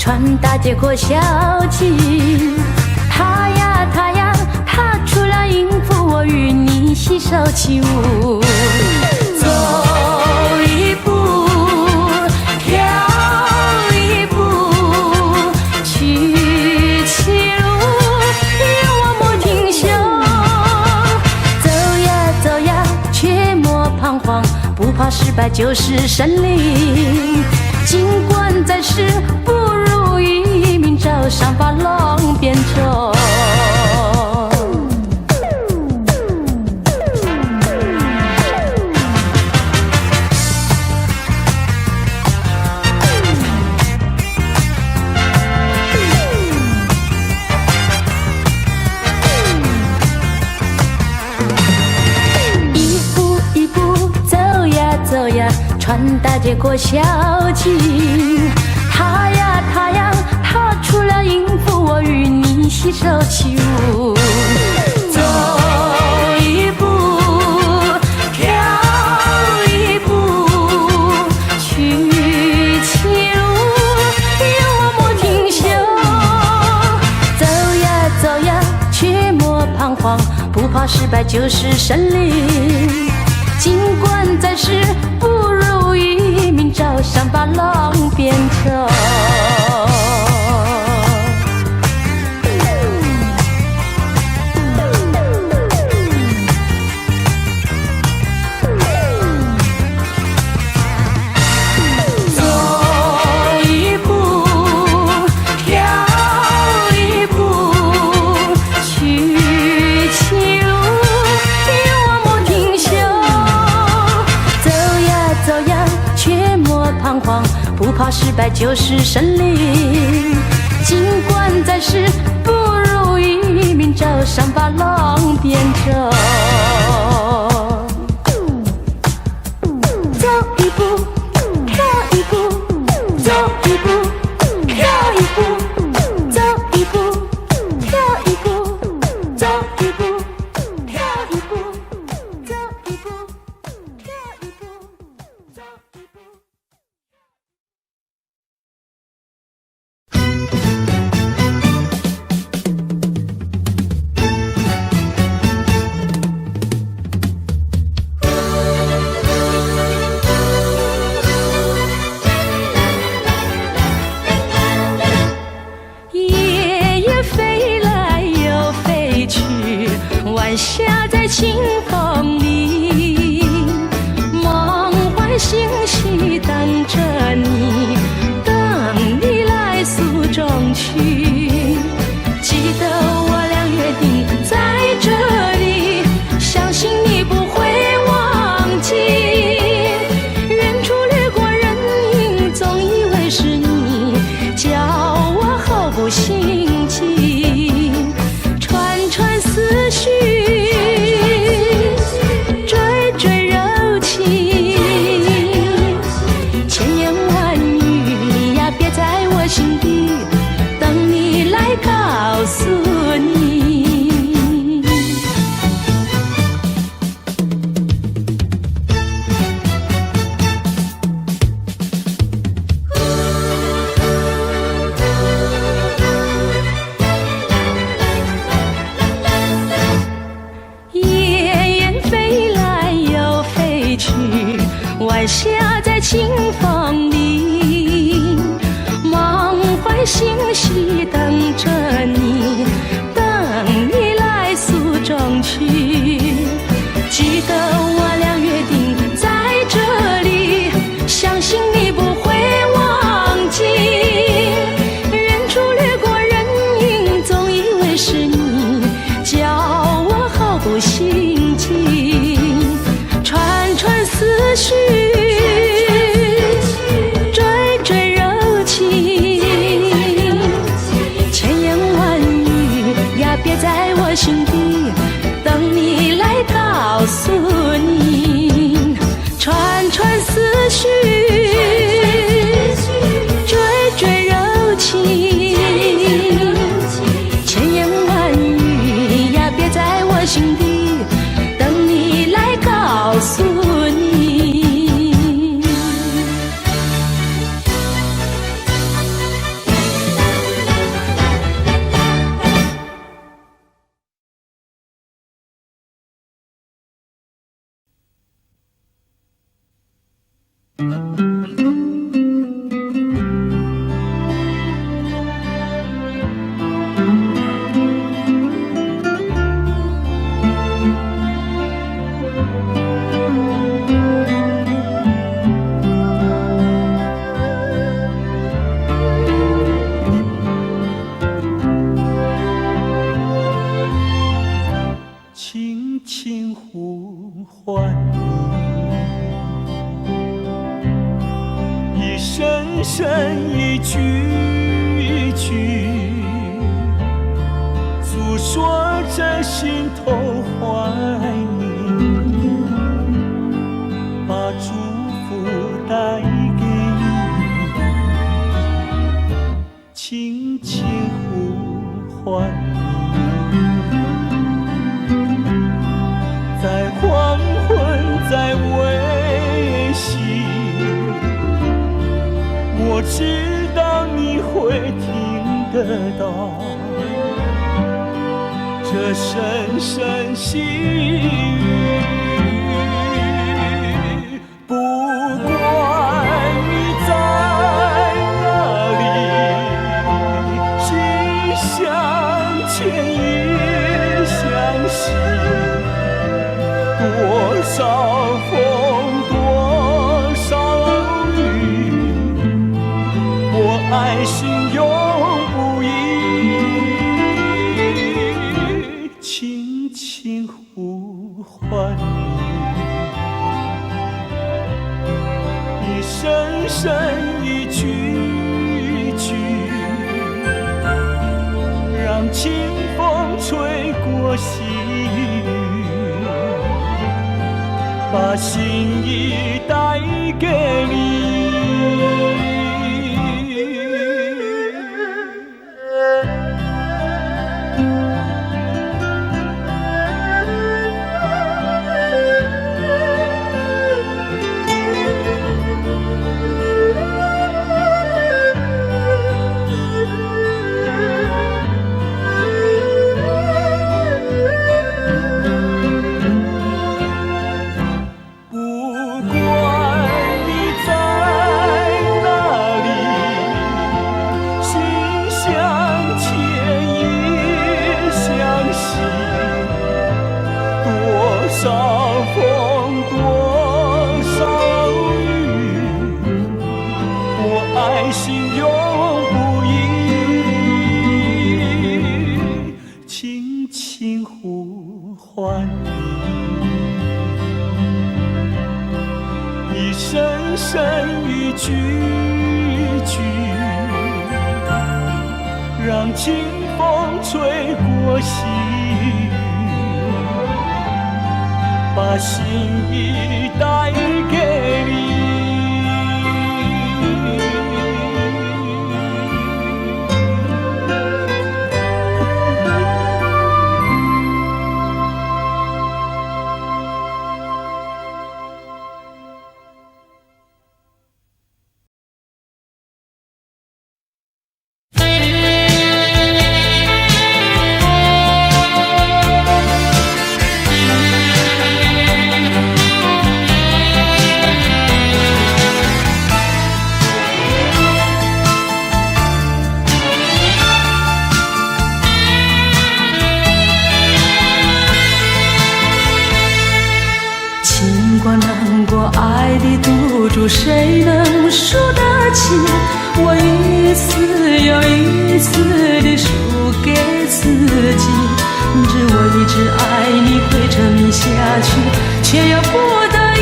穿大街过小径。他呀他呀，他除了应付我与你携手起舞。走一步，跳一步，去起路，让我莫停休。走呀走呀，却莫彷徨，不怕失败就是胜利。尽管再是不如意，明朝上发浪变愁。一步一步走呀走呀，穿大街过小径。他呀他呀，他除了应付我与你携手起舞。走一步，跳一步，去起路，让我莫停休。走呀走呀，却莫彷徨，不怕失败就是胜利。尽管再是不如意，明朝上发浪变愁。走一步，跳一步，去起路，让我莫停休。走呀，却莫彷徨，不怕失败就是胜利。尽管再是不如意，明朝上发浪变愁。走一步，跳一步，走一步，跳一步，走一步，跳一步，走一步，跳一步，走一步，跳一步。夜夜飞来又飞去，晚霞在清风里，梦幻星系等着你，等你来诉衷曲。记得我俩约定在这里，相信你不会忘记。远处掠过人影，总以为是你，叫我好不心急。串串思绪，追追柔情，千言万语呀，别在我心底，等你来告诉你。夜雁飞来又飞去，晚霞在清风里，梦幻星系等着你，等你来诉衷曲。记得我俩约定在这里，相信你不会忘记。远处掠过人影，总以为是你，叫我好不心急。串串思绪，追追柔情，千言万语呀，别在我心底，等你来告诉你。串串思绪，追追柔情，千言万语呀，别在我心底，等你来告诉你。
深一句句诉说着心头怀念，把祝福带给你，轻轻呼唤你，在黄昏，在微醺，我知道你会听得到这声声细语。不管你在哪里，心相牵意相惜，多少风多少雨，我爱心永不移，轻轻呼唤你，一声声一句句，让清风吹过细雨，把心意带给你。多少风多少雨，我爱心永不移，轻轻呼唤你，一声声一句句，让清风吹过细雨，把心意带给你。
爱的赌注谁能输得起？我一次又一次地输给自己，明知我一直爱你会沉迷下去，却又不得已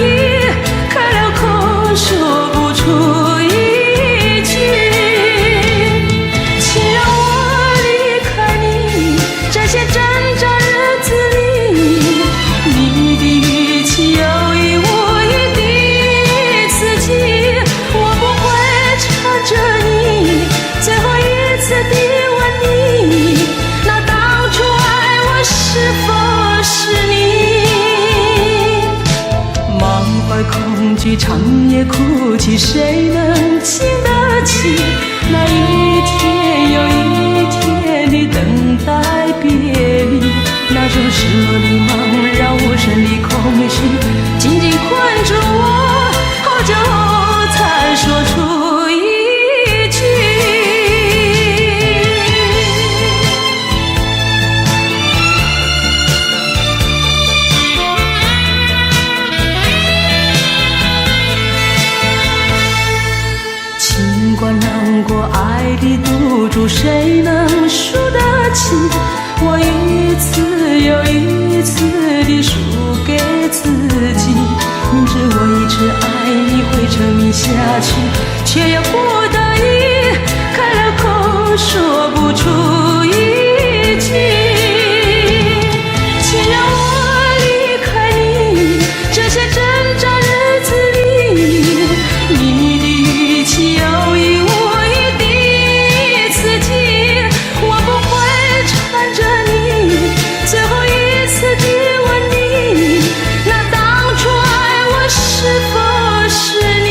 开了口说不出一句，请让我离开你。这些挣扎日子里，你的语气有意无意地刺激，我不会缠着你，最后一次地问你，那当初爱我是否是你？满怀恐惧，长夜哭泣，谁能经得起那一天又一天的等待别离？那种失落的茫然，无声的空虚，紧紧困住我，好久后才说出一句。尽管难过，爱的赌注谁能输得起？我一次又一次地输给自己，明知我一直爱你会沉迷心下去，却又不得已开了口说不出一句。请让我离开你，这些挣扎日子里，你的语气有意无意的刺激，我不会缠着你，最后一次的问你，那当初爱我是否是你？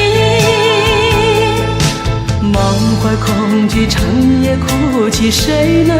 满怀恐惧，长夜哭泣，谁能